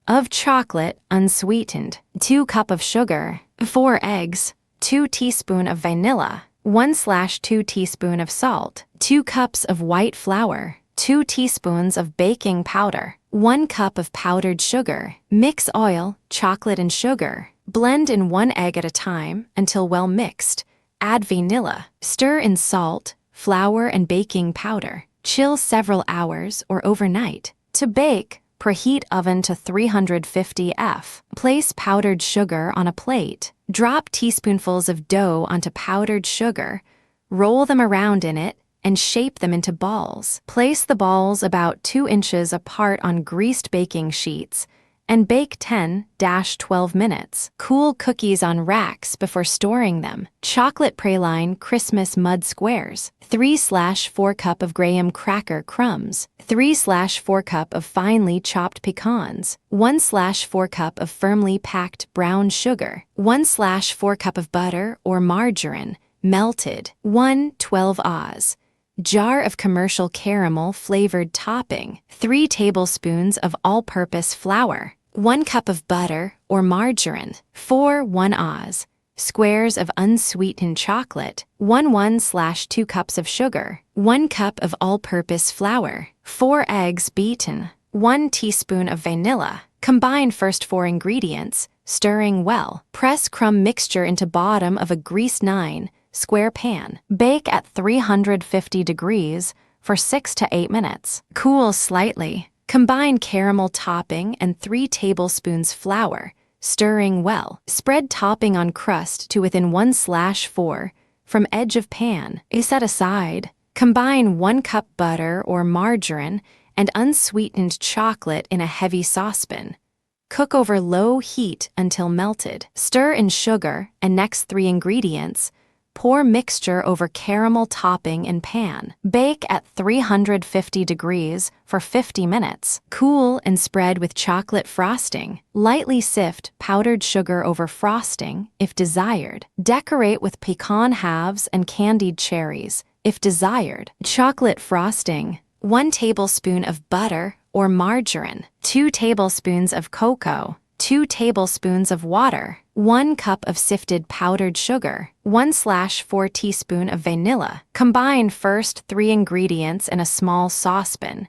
Speaker 1: of chocolate unsweetened. 2 cup of sugar. 4 eggs. 2 teaspoon of vanilla. 1/2 teaspoon of salt. 2 cups of white flour. 2 teaspoons of baking powder. 1 cup of powdered sugar. Mix oil, chocolate, and sugar. Blend in 1 egg at a time until well mixed. Add vanilla. Stir in salt, flour, and baking powder. Chill several hours or overnight. To bake, preheat oven to 350 F. Place powdered sugar on a plate. Drop teaspoonfuls of dough onto powdered sugar. Roll them around in it and shape them into balls. Place the balls about 2 inches apart on greased baking sheets and bake 10-12 minutes. Cool cookies on racks before storing them. Chocolate praline Christmas mud squares. 3/4 cup of graham cracker crumbs. 3/4 cup of finely chopped pecans. 1/4 cup of firmly packed brown sugar. 1/4 cup of butter or margarine, melted. 1/12 Oz. Jar of commercial caramel flavored topping. 3 tablespoons of all-purpose flour. 1 cup of butter or margarine. 4 1 Oz. Squares of unsweetened chocolate. 1/2 cups of sugar. 1 cup of all-purpose flour. 4 eggs beaten. 1 teaspoon of vanilla. Combine first 4 ingredients, stirring well. Press crumb mixture into bottom of a greased 9 square pan. Bake at 350 degrees for 6 to 8 minutes. Cool slightly. Combine caramel topping and 3 tablespoons flour, stirring well. Spread topping on crust to within 1/4 from edge of pan. Set aside. Combine 1 cup butter or margarine and unsweetened chocolate in a heavy saucepan. Cook over low heat until melted. Stir in sugar and next 3 ingredients. Pour mixture over caramel topping in pan. Bake at 350 degrees for 50 minutes. Cool and spread with chocolate frosting. Lightly sift powdered sugar over frosting if desired. Decorate with pecan halves and candied cherries if desired. Chocolate frosting. 1 tablespoon of butter or margarine. 2 tablespoons of cocoa. 2 tablespoons of water. 1 cup of sifted powdered sugar. 1/4 teaspoon of vanilla. Combine first 3 ingredients in a small saucepan.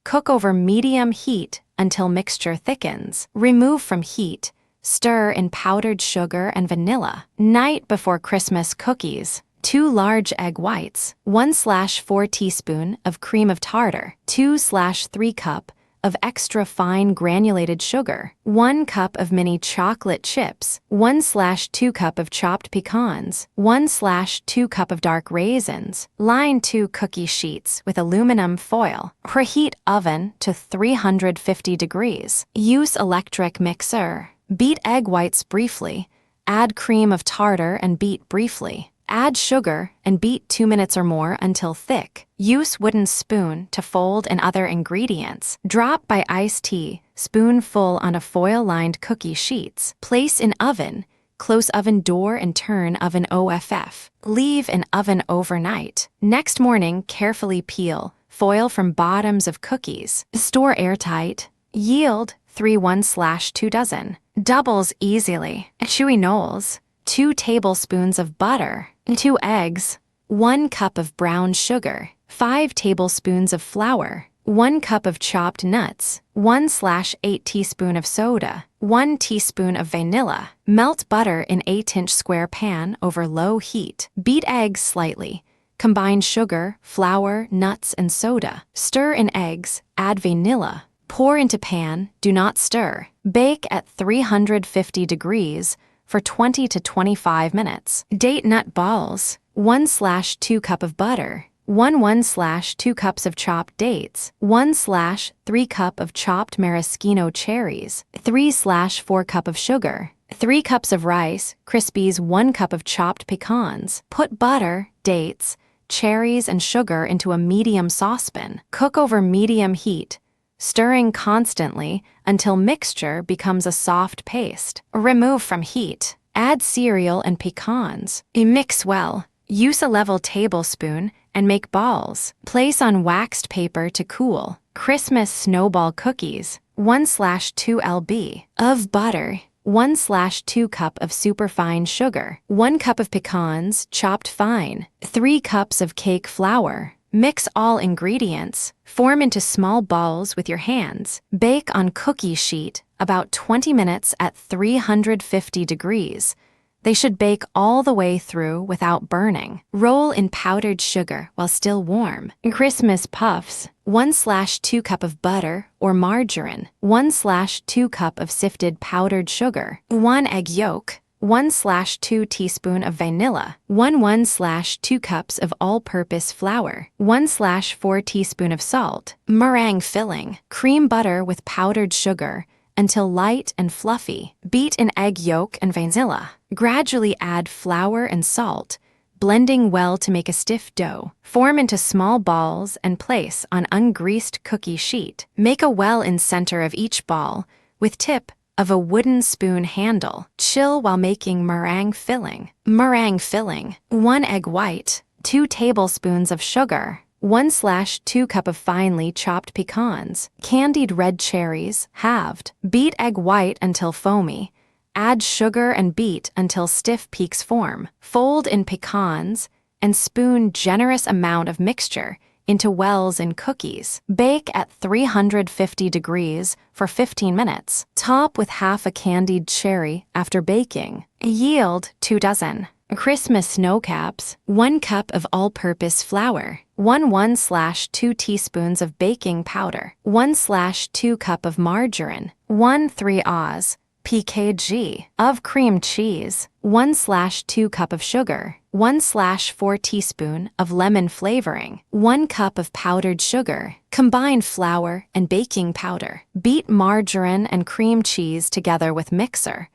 Speaker 1: Cook over medium heat until mixture thickens. Remove from heat. Stir in powdered sugar and vanilla. Night before Christmas cookies. 2 large egg whites, 1/4 teaspoon of cream of tartar, 2/3 cup of extra fine granulated sugar, 1 cup of mini chocolate chips, 1/2 cup of chopped pecans, 1/2 cup of dark raisins. Line 2 cookie sheets with aluminum foil. Preheat oven to 350 degrees. Use electric mixer. Beat egg whites briefly. Add cream of tartar and beat briefly. Add sugar and beat 2 minutes or more until thick. Use wooden spoon to fold in other ingredients. Drop by iced tea, spoonful on a foil-lined cookie sheets. Place in oven. Close oven door and turn oven OFF. Leave in oven overnight. Next morning, carefully peel. Foil from bottoms of cookies. Store airtight. Yield 3 1/2 dozen. Doubles easily. Chewy knolls. 2 tablespoons of butter, 2 eggs, 1 cup of brown sugar, 5 tablespoons of flour, 1 cup of chopped nuts, 1/8 teaspoon of soda, 1 teaspoon of vanilla. Melt butter in 8-inch square pan over low heat. Beat eggs slightly. Combine sugar, flour, nuts, and soda. Stir in eggs, add vanilla. Pour into pan, do not stir. Bake at 350 degrees for 20 to 25 minutes. Date nut balls. 1/2 cup of butter. 1/2 cups of chopped dates. 1/3 cup of chopped maraschino cherries. 3/4 cup of sugar. 3 cups of rice, Krispies, 1 cup of chopped pecans. Put butter, dates, cherries, and sugar into a medium saucepan. Cook over medium heat, stirring constantly until mixture becomes a soft paste. Remove from heat. Add cereal and pecans. Mix well. Use a level tablespoon and make balls. Place on waxed paper to cool. Christmas snowball cookies. 1/2 lb. of butter. 1/2 cup of superfine sugar. 1 cup of pecans, chopped fine. 3 cups of cake flour. Mix all ingredients. Form into small balls with your hands. Bake on cookie sheet about 20 minutes at 350 degrees. They should bake all the way through without burning. Roll in powdered sugar while still warm. Christmas puffs. 1/2 cup of butter or margarine. 1/2 cup of sifted powdered sugar. 1 egg yolk. 1/2 teaspoon of vanilla, 1/2 cups of all-purpose flour, 1/4 teaspoon of salt. Meringue filling. Cream butter with powdered sugar until light and fluffy. Beat in egg yolk and vanilla. Gradually add flour and salt, blending well to make a stiff dough. Form into small balls and place on ungreased cookie sheet. Make a well in center of each ball with tip of a wooden spoon handle. Chill while making meringue filling. Meringue filling. 1 egg white, 2 tablespoons of sugar, 1/2 cup of finely chopped pecans, candied red cherries, halved. Beat egg white until foamy. Add sugar and beat until stiff peaks form. Fold in pecans and spoon generous amount of mixture into wells in cookies. Bake at 350 degrees for 15 minutes. Top with half a candied cherry after baking. Yield 2 dozen. Christmas snow caps. 1 cup of all-purpose flour. 1/2 teaspoons of baking powder. 1/2 cup of margarine. 1/3 oz. pkg of cream cheese. 1/2 cup of sugar. 1/4 teaspoon of lemon flavoring. 1 cup of powdered sugar. Combine flour and baking powder. Beat margarine and cream cheese together with mixer.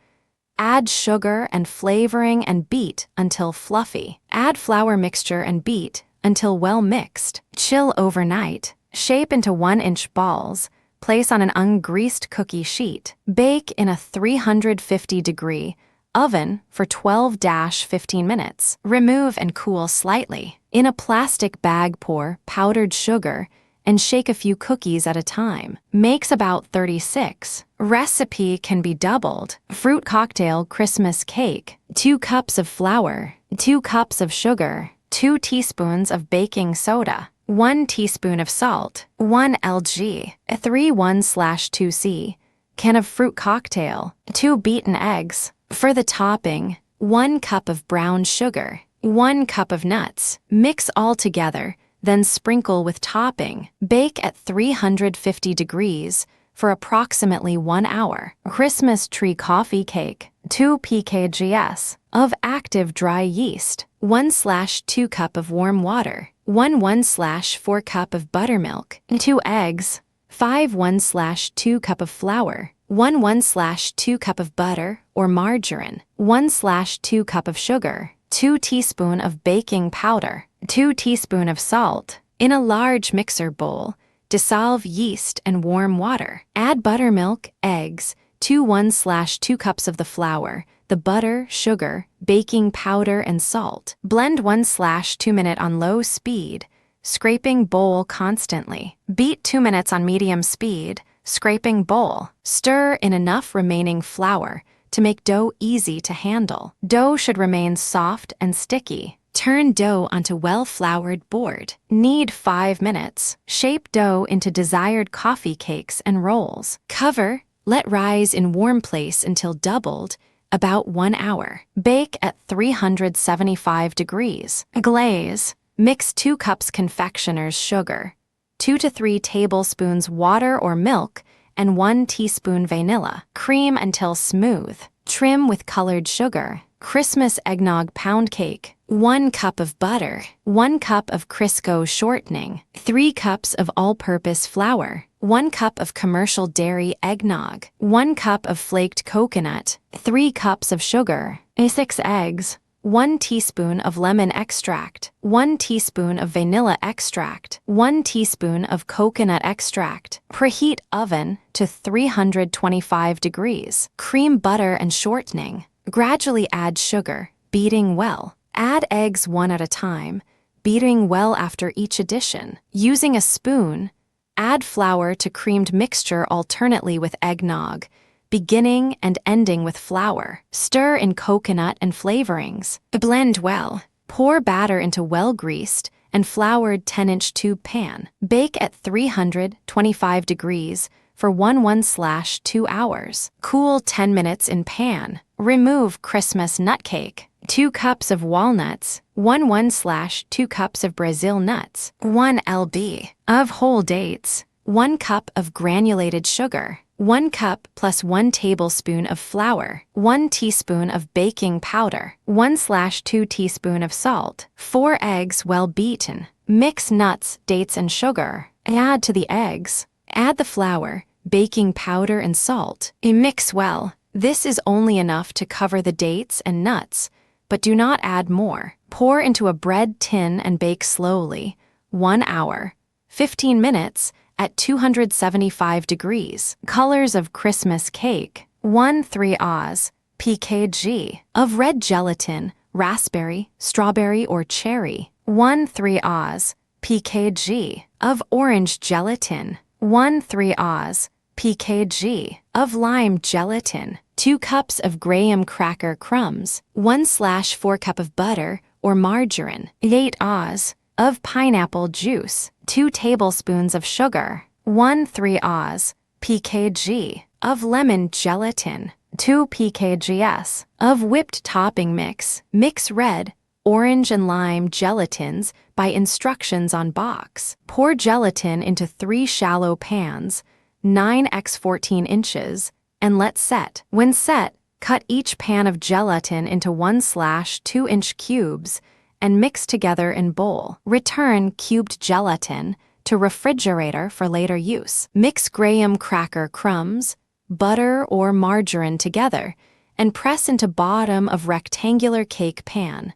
Speaker 1: Add sugar and flavoring and beat until fluffy. Add flour mixture and beat until well mixed. Chill overnight. Shape into 1-inch balls. Place on an ungreased cookie sheet. Bake in a 350-degree oven for 12-15 minutes. Remove and cool slightly. In a plastic bag, pour powdered sugar and shake a few cookies at a time. Makes about 36. Recipe can be doubled. Fruit cocktail Christmas cake. 2 cups of flour. 2 cups of sugar. 2 teaspoons of baking soda. 1 teaspoon of salt. 1 lg. 3 1/2 c. can of fruit cocktail, 2 beaten eggs. For the topping, 1 cup of brown sugar, 1 cup of nuts. Mix all together, then sprinkle with topping. Bake at 350 degrees for approximately 1 hour. Christmas tree coffee cake, 2 pkgs of active dry yeast, 1/2 cup of warm water, 1/4 cup of buttermilk, 2 eggs, 5 1/2 cup of flour, 1/2 cup of butter or margarine, 1/2 cup of sugar, 2 teaspoon of baking powder, 2 teaspoon of salt. In a large mixer bowl, dissolve yeast and warm water. Add buttermilk, eggs, 2 1/2 cups of the flour, the butter, sugar, baking powder, and salt. Blend 1/2 minute on low speed, scraping bowl constantly. Beat 2 minutes on medium speed, scraping bowl. Stir in enough remaining flour to make dough easy to handle. Dough should remain soft and sticky. Turn dough onto well-floured board. Knead 5 minutes. Shape dough into desired coffee cakes and rolls. Cover, let rise in warm place until doubled, about 1 hour. Bake at 375 degrees. Glaze, mix 2 cups confectioner's sugar, 2 to 3 tablespoons water or milk, and 1 teaspoon vanilla. Cream until smooth. Trim with colored sugar. Christmas eggnog pound cake, 1 cup of butter, 1 cup of Crisco shortening, 3 cups of all-purpose flour, 1 cup of commercial dairy eggnog, 1 cup of flaked coconut, 3 cups of sugar, 6 eggs, 1 teaspoon of lemon extract, 1 teaspoon of vanilla extract, 1 teaspoon of coconut extract. Preheat oven to 325 degrees. Cream butter and shortening. Gradually add sugar, beating well. Add eggs 1 at a time, beating well after each addition. Using a spoon, add flour to creamed mixture alternately with eggnog, beginning and ending with flour. Stir in coconut and flavorings. Blend well. Pour batter into well-greased and floured 10-inch tube pan. Bake at 325 degrees for 1/2 hours. Cool 10 minutes in pan. Remove Christmas nut cake. 2 cups of walnuts, 1/2 cups of Brazil nuts, 1 lb. of whole dates, 1 cup of granulated sugar, 1 cup plus 1 tablespoon of flour, 1 teaspoon of baking powder, 1/2 teaspoon of salt, 4 eggs well beaten. Mix nuts, dates, and sugar. Add to the eggs. Add the flour, baking powder, and salt. Mix well. This is only enough to cover the dates and nuts, but do not add more. Pour into a bread tin and bake slowly, 1 hour, 15 minutes, at 275 degrees. Colors of Christmas cake. 1/3 Oz pkg of red gelatin, raspberry, strawberry, or cherry. 1/3 Oz pkg of orange gelatin. 1/3 Oz pkg of lime gelatin. 2 cups of graham cracker crumbs. 1/4 cup of butter or margarine. 8 Oz of pineapple juice. 2 tablespoons of sugar. 1/3 Oz pkg of lemon gelatin. 2 pkgs of whipped topping mix. Mix red, orange, and lime gelatins by instructions on box. Pour gelatin into 3 shallow pans, 9x 14 inches, and let set. When set, cut each pan of gelatin into 1/2-inch cubes and mix together in bowl. Return cubed gelatin to refrigerator for later use. Mix graham cracker crumbs, butter or margarine together and press into bottom of rectangular cake pan,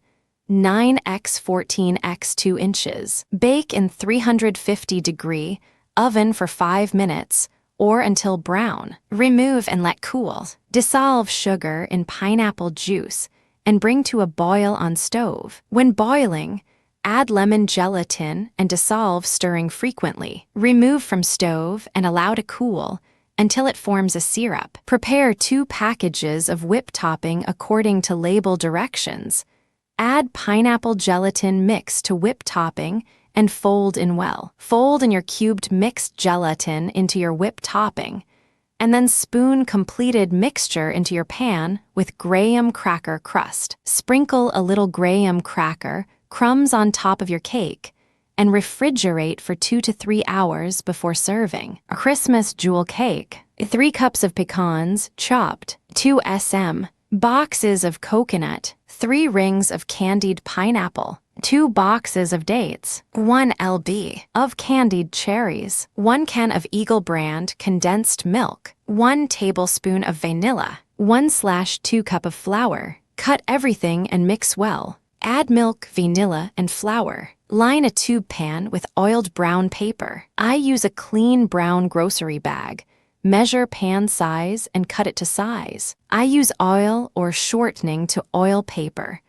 Speaker 1: 9x 14x 2 inches. Bake in 350-degree oven for 5 minutes or until brown. Remove and let cool. Dissolve sugar in pineapple juice and bring to a boil on stove. When boiling, add lemon gelatin and dissolve, stirring frequently. Remove from stove and allow to cool until it forms a syrup. Prepare 2 packages of whipped topping according to label directions. Add pineapple gelatin mix to whipped topping and fold in well. Fold in your cubed mixed gelatin into your whipped topping. and then spoon completed mixture into your pan with graham cracker crust. Sprinkle a little graham cracker crumbs on top of your cake and refrigerate for 2 to 3 hours before serving. A Christmas jewel cake. 3 cups of pecans, chopped, 2 sm, boxes of coconut, 3 rings of candied pineapple, 2 boxes of dates, 1 lb of candied cherries, 1 can of Eagle brand condensed milk, 1 tablespoon of vanilla, 1/2 cup of flour. Cut everything and mix well. Add milk, vanilla, and flour. Line a tube pan with oiled brown paper. I use a clean brown grocery bag. Measure pan size and cut it to size. I use oil or shortening to oil paper.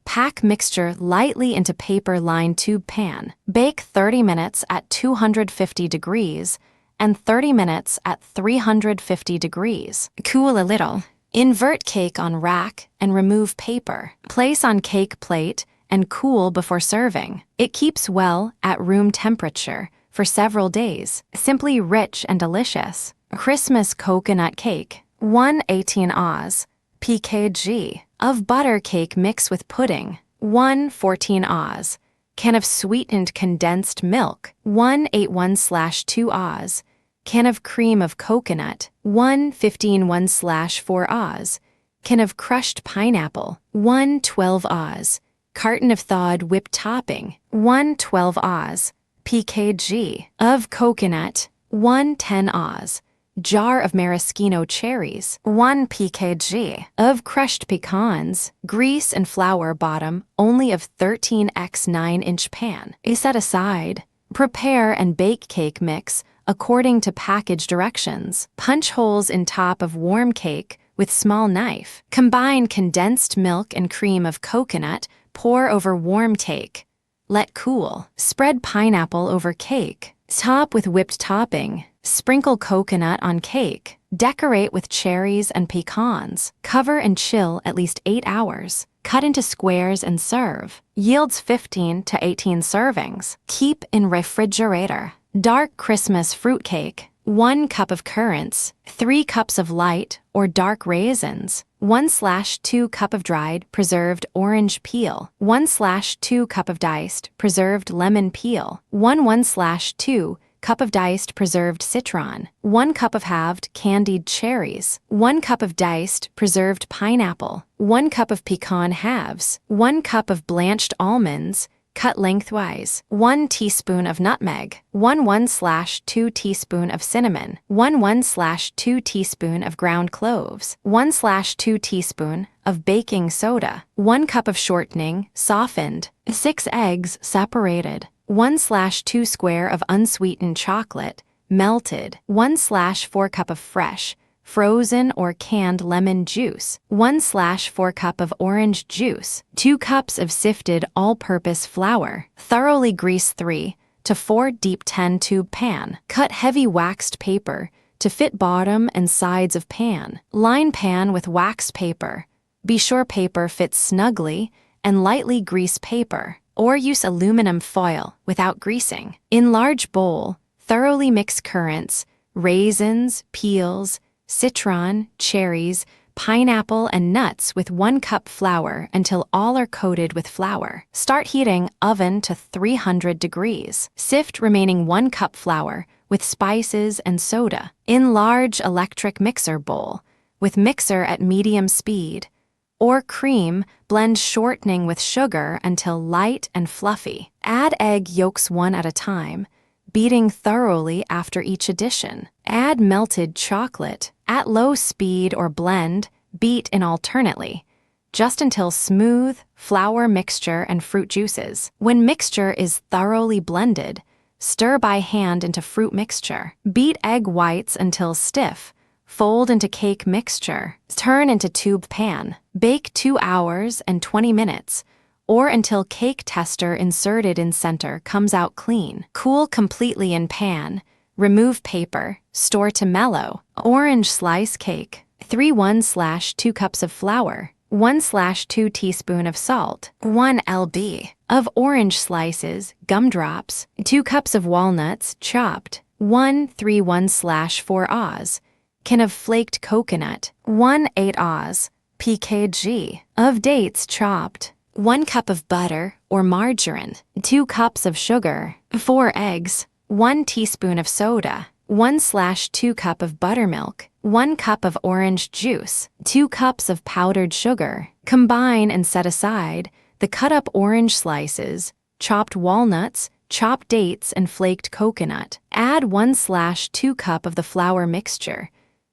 Speaker 1: Pack mixture lightly into paper-lined tube pan. Bake 30 minutes at 250 degrees and 30 minutes at 350 degrees. Cool a little. Invert cake on rack and remove paper. Place on cake plate and cool before serving. It keeps well at room temperature for several days. Simply rich and delicious. Christmas coconut cake. 1/18 oz. pkg of butter cake mix with pudding. 1/14 oz. Can of sweetened condensed milk. 1/81/2 oz. Can of cream of coconut. 1/15 1/4 oz. Can of crushed pineapple. 1/12 oz. Carton of thawed whipped topping. 1/12 oz. pkg of coconut. 1/10 oz. Jar of maraschino cherries. 1 pkg of crushed pecans. Grease and flour bottom only of 13x9-inch pan. Set aside. Prepare and bake cake mix according to package directions. Punch holes in top of warm cake with small knife. Combine condensed milk and cream of coconut. Pour over warm cake. Let cool. Spread pineapple over cake. Top with whipped topping. Sprinkle coconut on cake. Decorate with cherries and pecans. Cover and chill at least 8 hours. Cut into squares and serve. Yields 15 to 18 servings. Keep in refrigerator. Dark Christmas fruit cake. 1 cup of currants, 3 cups of light or dark raisins, 1/2 cup of dried preserved orange peel, 1/2 cup of diced preserved lemon peel, 1/2 cup of diced preserved citron, 1 cup of halved candied cherries, 1 cup of diced preserved pineapple, 1 cup of pecan halves, 1 cup of blanched almonds, cut lengthwise, 1 teaspoon of nutmeg, 1/2 teaspoon of cinnamon, 1/2 teaspoon of ground cloves, 1/2 teaspoon of baking soda, 1 cup of shortening, softened, 6 eggs separated, 1/2 square of unsweetened chocolate, melted, 1/4 cup of fresh, frozen or canned lemon juice, 1/4 cup of orange juice, 2 cups of sifted all-purpose flour. Thoroughly grease 3 to 4 deep 10-tube pan. Cut heavy waxed paper to fit bottom and sides of pan. Line pan with wax paper. Be sure paper fits snugly and lightly grease paper, or use aluminum foil without greasing. In large bowl, thoroughly mix currants, raisins, peels, citron, cherries, pineapple, and nuts with 1 cup flour until all are coated with flour. Start heating oven to 300 degrees. Sift remaining 1 cup flour with spices and soda. In large electric mixer bowl with mixer at medium speed. Or cream, blend shortening with sugar until light and fluffy. Add egg yolks 1 at a time, beating thoroughly after each addition. Add melted chocolate. At low speed or blend, beat in alternately, just until smooth, flour mixture and fruit juices. When mixture is thoroughly blended, stir by hand into fruit mixture. Beat egg whites until stiff. Fold into cake mixture. Turn into tube pan. Bake 2 hours and 20 minutes, or until cake tester inserted in center comes out clean. Cool completely in pan. Remove paper. Store to mellow. Orange slice cake. 3 1/2 cups of flour. 1/2 teaspoon of salt. 1 lb of orange slices, gumdrops. 2 cups of walnuts, chopped. 1 3 1/4 oz. can of flaked coconut, 1/8 oz. pkg of dates chopped, 1 cup of butter or margarine, 2 cups of sugar, 4 eggs, 1 teaspoon of soda, 1/2 cup of buttermilk, 1 cup of orange juice, 2 cups of powdered sugar. Combine and set aside the cut-up orange slices, chopped walnuts, chopped dates, and flaked coconut. Add 1/2 cup of the flour mixture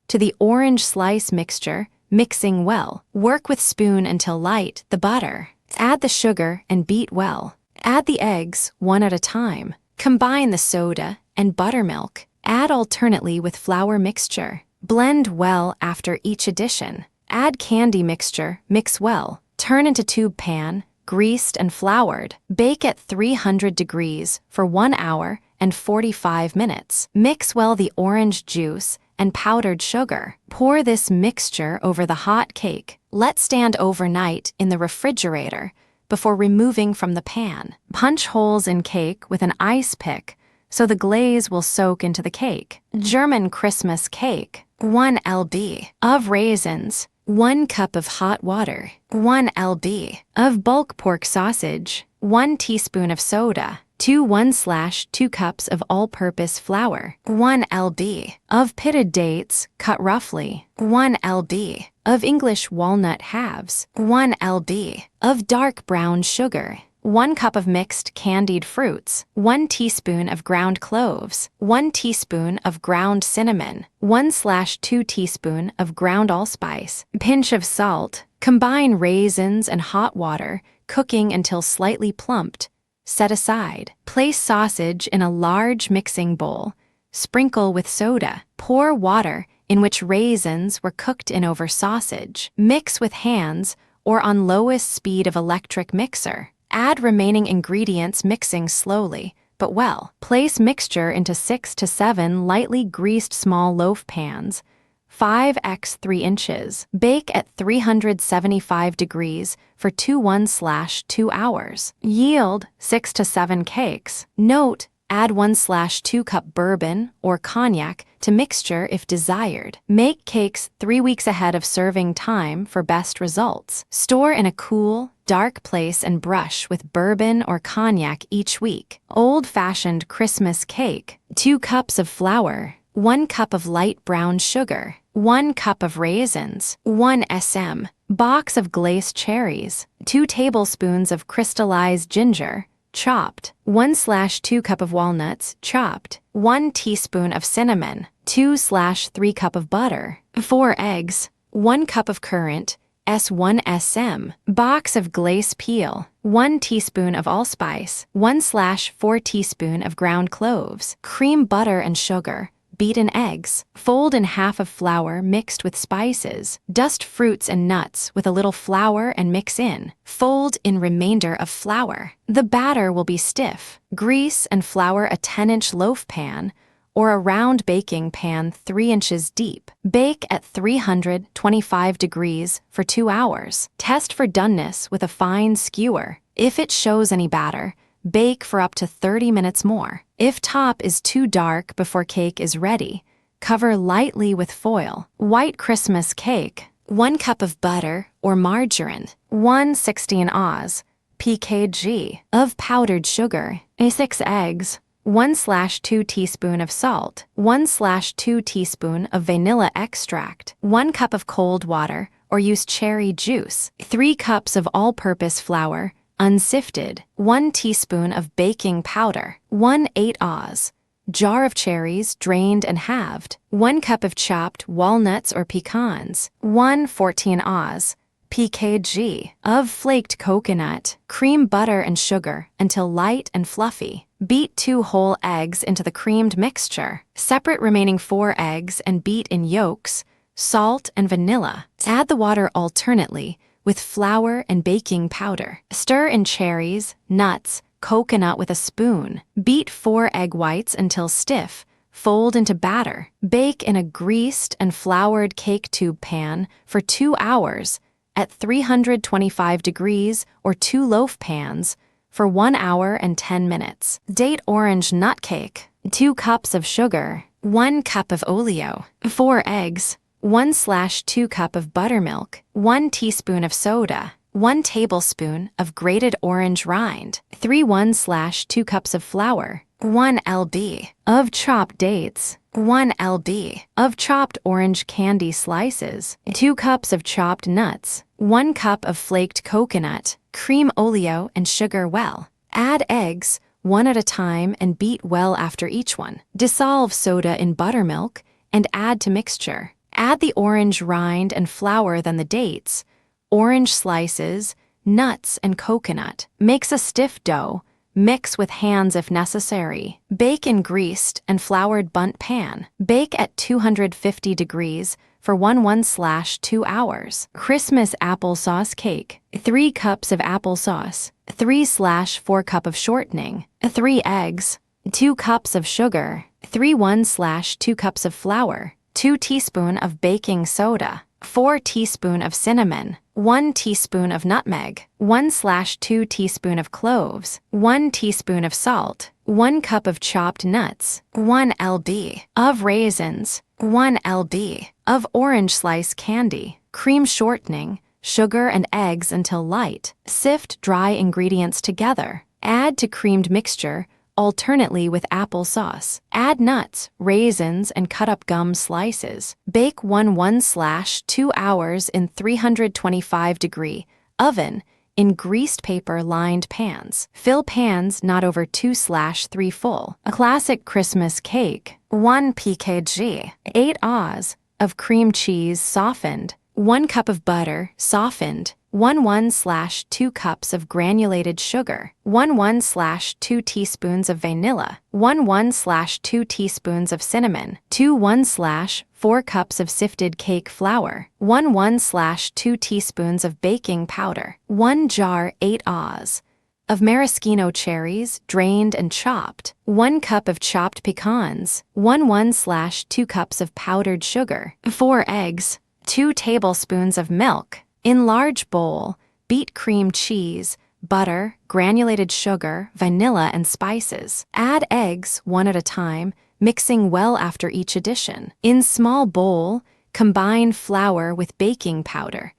Speaker 1: to the orange slice mixture, mixing well. Work with spoon until light the butter. Add the sugar and beat well. Add the eggs one at a time. Combine the soda and buttermilk. Add alternately with flour mixture. Blend well after each addition. Add candy mixture, mix well. Turn into tube pan, greased and floured. Bake at 300 degrees for 1 hour and 45 minutes. Mix well the orange juice and powdered sugar. Pour this mixture over the hot cake. Let stand overnight in the refrigerator before removing from the pan. Punch holes in cake with an ice pick so the glaze will soak into the cake. German Christmas cake. 1 lb. of raisins, 1 cup of hot water, 1 lb. of bulk pork sausage, 1 teaspoon of soda, 1/2 cups of all-purpose flour, 1 lb. of pitted dates cut roughly, 1 lb. of English walnut halves, 1 lb. of dark brown sugar, 1 cup of mixed candied fruits, 1 teaspoon of ground cloves, 1 teaspoon of ground cinnamon, 1/2 teaspoon of ground allspice, pinch of salt. Combine raisins and hot water, cooking until slightly plumped. Set aside. Place sausage in a large mixing bowl. Sprinkle with soda. Pour water in which raisins were cooked in over sausage. Mix with hands or on lowest speed of electric mixer. Add remaining ingredients mixing slowly, but well. Place mixture into 6 to 7 lightly greased small loaf pans, 5x 3 inches. Bake at 375 degrees for 1/2 hours. Yield 6 to 7 cakes. Note, add 1/2 cup bourbon or cognac to mixture if desired. Make cakes 3 weeks ahead of serving time for best results. Store in a cool, dark place and brush with bourbon or cognac each week. Old-fashioned Christmas cake. 2 cups of flour, 1 cup of light brown sugar, 1 cup of raisins, 1 sm. box of glaced cherries, 2 tablespoons of crystallized ginger, chopped, 1/2 cup of walnuts, chopped, 1 teaspoon of cinnamon, 2/3 cup of butter, 4 eggs, 1 cup of currant, S1 sm. box of glace peel, 1 teaspoon of allspice, 1/4 teaspoon of ground cloves, cream butter and sugar, beaten eggs. Fold in half of flour mixed with spices. Dust fruits and nuts with a little flour and mix in. Fold in remainder of flour. The batter will be stiff. Grease and flour a 10-inch loaf pan or a round baking pan 3 inches deep. Bake at 325 degrees for 2 hours. Test for doneness with a fine skewer. If it shows any batter, bake for up to 30 minutes more. If top is too dark before cake is ready, cover lightly with foil. White Christmas cake. 1 cup of butter or margarine, 1/16 oz. pkg of powdered sugar, 6 eggs, 1/2 teaspoon of salt, 1/2 teaspoon of vanilla extract, 1 cup of cold water or use cherry juice, 3 cups of all-purpose flour, unsifted, 1 teaspoon of baking powder, 1/8 oz. jar of cherries drained and halved, 1 cup of chopped walnuts or pecans, 1/14 oz. pkg of flaked coconut, cream butter and sugar until light and fluffy. Beat 2 whole eggs into the creamed mixture. Separate remaining 4 eggs and beat in yolks, salt, and vanilla. Add the water alternately with flour and baking powder. Stir in cherries, nuts, coconut with a spoon. Beat 4 egg whites until stiff. Fold into batter. Bake in a greased and floured cake tube pan for 2 hours at 325 degrees or 2 loaf pans for 1 hour and 10 minutes. Date orange nut cake. 2 cups of sugar, 1 cup of oleo, 4 eggs, 1/2 cup of buttermilk, 1 teaspoon of soda, 1 tablespoon of grated orange rind, 1/2 cups of flour, 1 lb. of chopped dates, 1 lb. of chopped orange candy slices, 2 cups of chopped nuts, 1 cup of flaked coconut, cream oleo and sugar well. Add eggs, one at a time, and beat well after each one. Dissolve soda in buttermilk and add to mixture. Add the orange rind and flour, then the dates, orange slices, nuts, and coconut. Mix a stiff dough. Mix with hands if necessary. Bake in greased and floured bundt pan. Bake at 250 degrees for 1/2 hours. Christmas applesauce cake. 3 cups of applesauce, 3/4 cup of shortening, 3 eggs, 2 cups of sugar, 1/2 cups of flour, 2 teaspoon of baking soda, 4 teaspoon of cinnamon, 1 teaspoon of nutmeg, 1/2 teaspoon of cloves, 1 teaspoon of salt, 1 cup of chopped nuts, 1 lb. of raisins, 1 lb. of orange slice candy, cream shortening, sugar and eggs until light. Sift dry ingredients together. Add to creamed mixture, alternately with applesauce. Add nuts, raisins, and cut-up gum slices. Bake 1/2 hours in 325-degree oven in greased paper-lined pans. Fill pans not over 2/3 full. A classic Christmas cake. 1 pkg, 8 oz. of cream cheese softened, 1 cup of butter softened, 1/2 cups of granulated sugar, 1/2 teaspoons of vanilla, 1/2 teaspoons of cinnamon, 2/4 cups of sifted cake flour, 1/2 teaspoons of baking powder, 1 jar 8 oz. of maraschino cherries, drained and chopped, 1 cup of chopped pecans, 1/2 cups of powdered sugar, 4 eggs, 2 tablespoons of milk. In large bowl, beat cream cheese, butter, granulated sugar, vanilla, and spices. Add eggs one at a time, mixing well after each addition. In small bowl, combine flour with baking powder.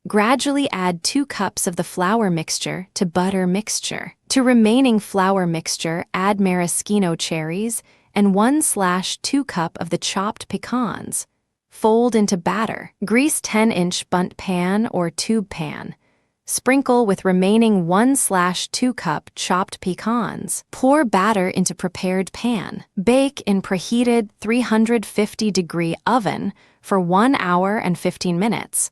Speaker 1: Gradually add 2 cups of the flour mixture to butter mixture. To remaining flour mixture, add maraschino cherries and 1/2 cup of the chopped pecans. Fold into batter. Grease 10-inch bundt pan or tube pan. Sprinkle with remaining 1/2 cup chopped pecans. Pour batter into prepared pan. Bake in preheated 350-degree oven for 1 hour and 15 minutes,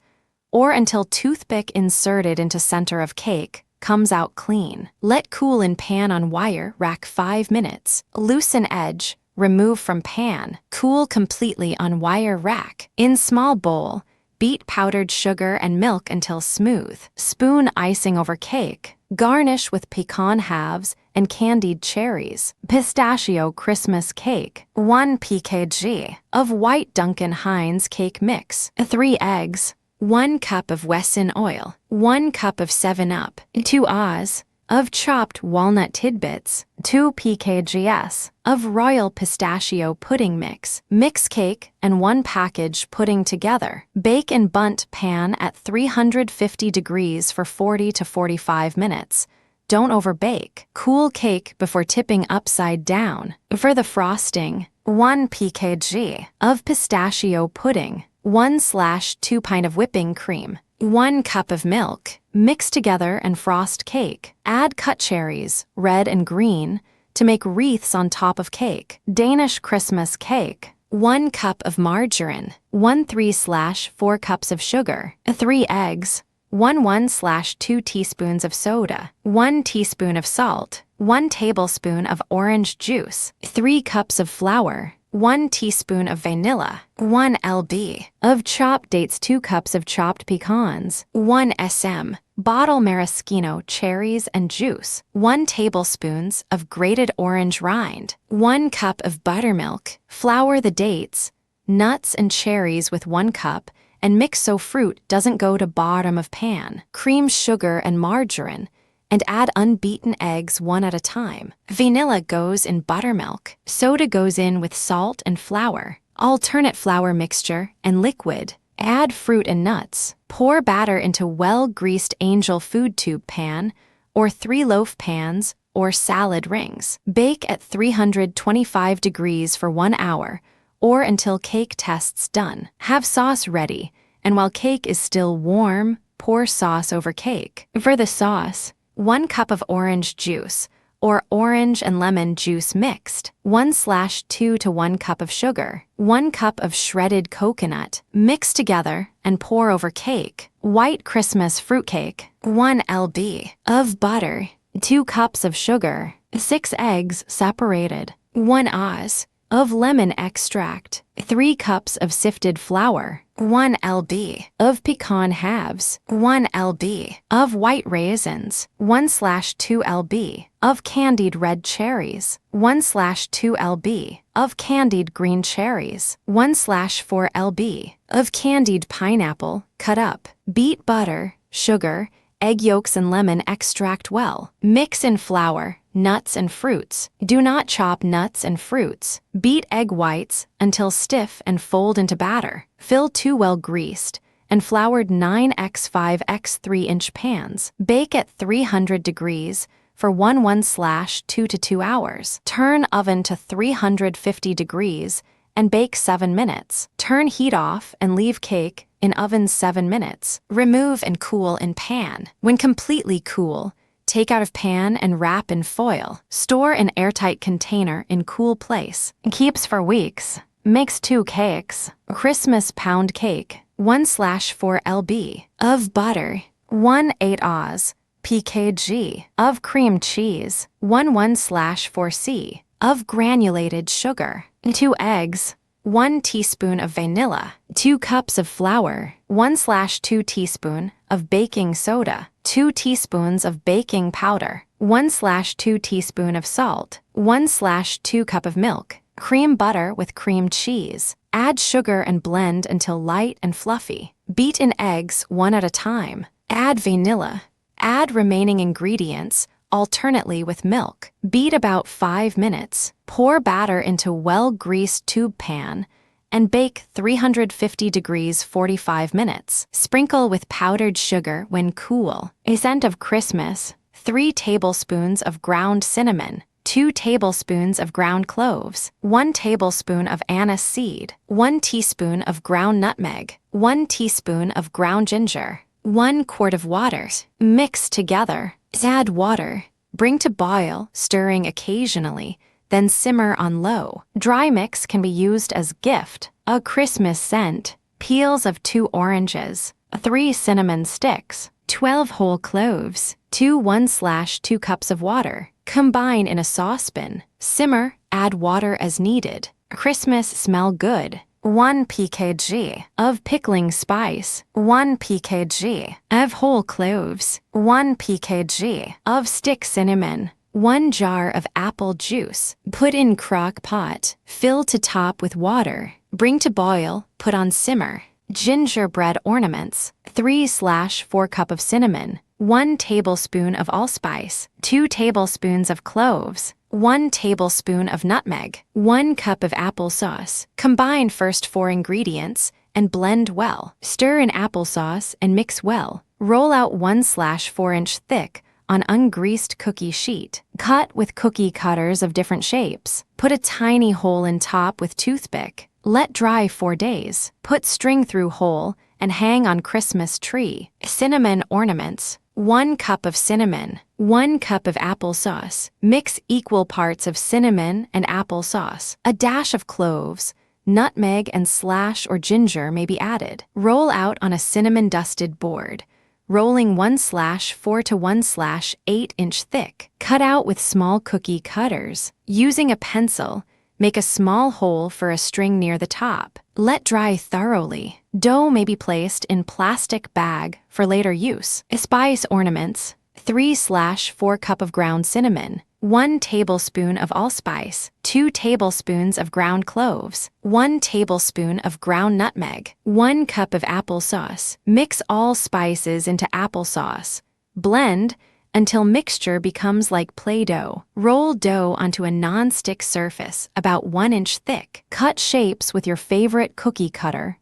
Speaker 1: or until toothpick inserted into center of cake comes out clean. Let cool in pan on wire rack 5 minutes. Loosen edge. Remove from pan. Cool completely on wire rack. In small bowl, beat powdered sugar and milk until smooth. Spoon icing over cake. Garnish with pecan halves and candied cherries. Pistachio Christmas cake. 1 pkg of white Duncan Hines cake mix. 3 eggs. 1 cup of Wesson oil. 1 cup of 7-Up. 2 oz. of chopped walnut tidbits, 2 pkgs of royal pistachio pudding mix. Mix cake and 1 package pudding together. Bake in bundt pan at 350 degrees for 40 to 45 minutes. Don't overbake. Cool cake before tipping upside down. For the frosting, 1 pkg of pistachio pudding, 1/2 pint of whipping cream, 1 cup of milk. Mix together and frost cake. Add cut cherries, red and green, to make wreaths on top of cake. Danish Christmas cake. 1 cup of margarine, 1/3/4 cups of sugar, 3 eggs, 1/2 teaspoons of soda, 1 teaspoon of salt, 1 tablespoon of orange juice, 3 cups of flour, 1 teaspoon of vanilla, 1 lb. of chopped dates, 2 cups of chopped pecans, 1 sm. bottle maraschino cherries and juice, 1 tablespoons of grated orange rind, 1 cup of buttermilk. Flour the dates, nuts and cherries with 1 cup and mix so fruit doesn't go to bottom of pan. Cream sugar and margarine and add unbeaten eggs one at a time. Vanilla goes in buttermilk. Soda goes in with salt and flour. Alternate flour mixture and liquid. Add fruit and nuts. Pour batter into well-greased angel food tube pan or 3-loaf pans or salad rings. Bake at 325 degrees for 1 hour or until cake tests done. Have sauce ready, and while cake is still warm, pour sauce over cake. For the sauce, 1 cup of orange juice or orange and lemon juice mixed, 1/2 to 1 cup of sugar, 1 cup of shredded coconut, mix together and pour over cake. White Christmas fruitcake, 1 lb of butter, 2 cups of sugar, 6 eggs separated, 1 oz of lemon extract, 3 cups of sifted flour, 1 lb of pecan halves, 1 lb of white raisins, 1/2 lb of candied red cherries, 1/2 lb of candied green cherries, 1/4 lb of candied pineapple, cut up. Beat butter, sugar, egg yolks and lemon extract well. Mix in flour, nuts and fruits. Do not chop nuts and fruits. Beat egg whites until stiff and fold into batter. Fill 2 well-greased and floured 9x5x3-inch pans. Bake at 300 degrees for 1/2 to 2 hours. Turn oven to 350 degrees and bake 7 minutes. Turn heat off and leave cake in oven 7 minutes. Remove and cool in pan. When completely cool, take out of pan and wrap in foil. Store in airtight container in cool place. Keeps for weeks. Mix 2 cakes. Christmas pound cake, 1/4 lb of butter, 1/8 oz pkg of cream cheese, 1/4 c of granulated sugar, 2 eggs, 1 teaspoon of vanilla, 2 cups of flour, 1/2 teaspoon of baking soda, 2 teaspoons of baking powder, 1/2 teaspoon of salt, 1/2 cup of milk, cream butter with cream cheese. Add sugar and blend until light and fluffy. Beat in eggs one at a time. Add vanilla. Add remaining ingredients alternately with milk. Beat about 5 minutes. Pour batter into well-greased tube pan and bake 350 degrees 45 minutes. Sprinkle with powdered sugar when cool. A scent of Christmas, 3 tablespoons of ground cinnamon, 2 tablespoons of ground cloves, 1 tablespoon of anise seed, 1 teaspoon of ground nutmeg, 1 teaspoon of ground ginger, 1 quart of water. Mix together. Add water. Bring to boil, stirring occasionally, then simmer on low. Dry mix can be used as gift. A Christmas scent. Peels of 2 oranges, 3 cinnamon sticks, 12 whole cloves, 2 1/2 cups of water. Combine in a saucepan. Simmer, add water as needed. Christmas smell good. 1 pkg of pickling spice, 1 pkg of whole cloves, 1 pkg of stick cinnamon, 1 jar of apple juice. Put in crock pot, fill to top with water. Bring to boil, put on simmer. Gingerbread ornaments, 3/4 cup of cinnamon, 1 tablespoon of allspice, 2 tablespoons of cloves, 1 tablespoon of nutmeg, 1 cup of applesauce. Combine first 4 ingredients and blend well. Stir in applesauce and mix well. Roll out 1/4-inch thick on ungreased cookie sheet. Cut with cookie cutters of different shapes. Put a tiny hole in top with toothpick. Let dry 4 days. Put string through hole and hang on Christmas tree. Cinnamon ornaments. 1 cup of cinnamon, 1 cup of applesauce. Mix equal parts of cinnamon and applesauce. A dash of cloves, nutmeg and slash or ginger may be added. Roll out on a cinnamon-dusted board, rolling 1/4 to 1/8-inch thick. Cut out with small cookie cutters. Using a pencil, make a small hole for a string near the top. Let dry thoroughly. Dough may be placed in plastic bag for later use. Spice ornaments, 3/4 cup of ground cinnamon, 1 tablespoon of allspice, 2 tablespoons of ground cloves, 1 tablespoon of ground nutmeg, 1 cup of applesauce. Mix all spices into applesauce. Blend until mixture becomes like Play-Doh. Roll dough onto a non-stick surface about 1 inch thick. Cut shapes with your favorite cookie cutter,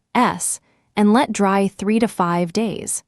Speaker 1: and let dry 3 to 5 days.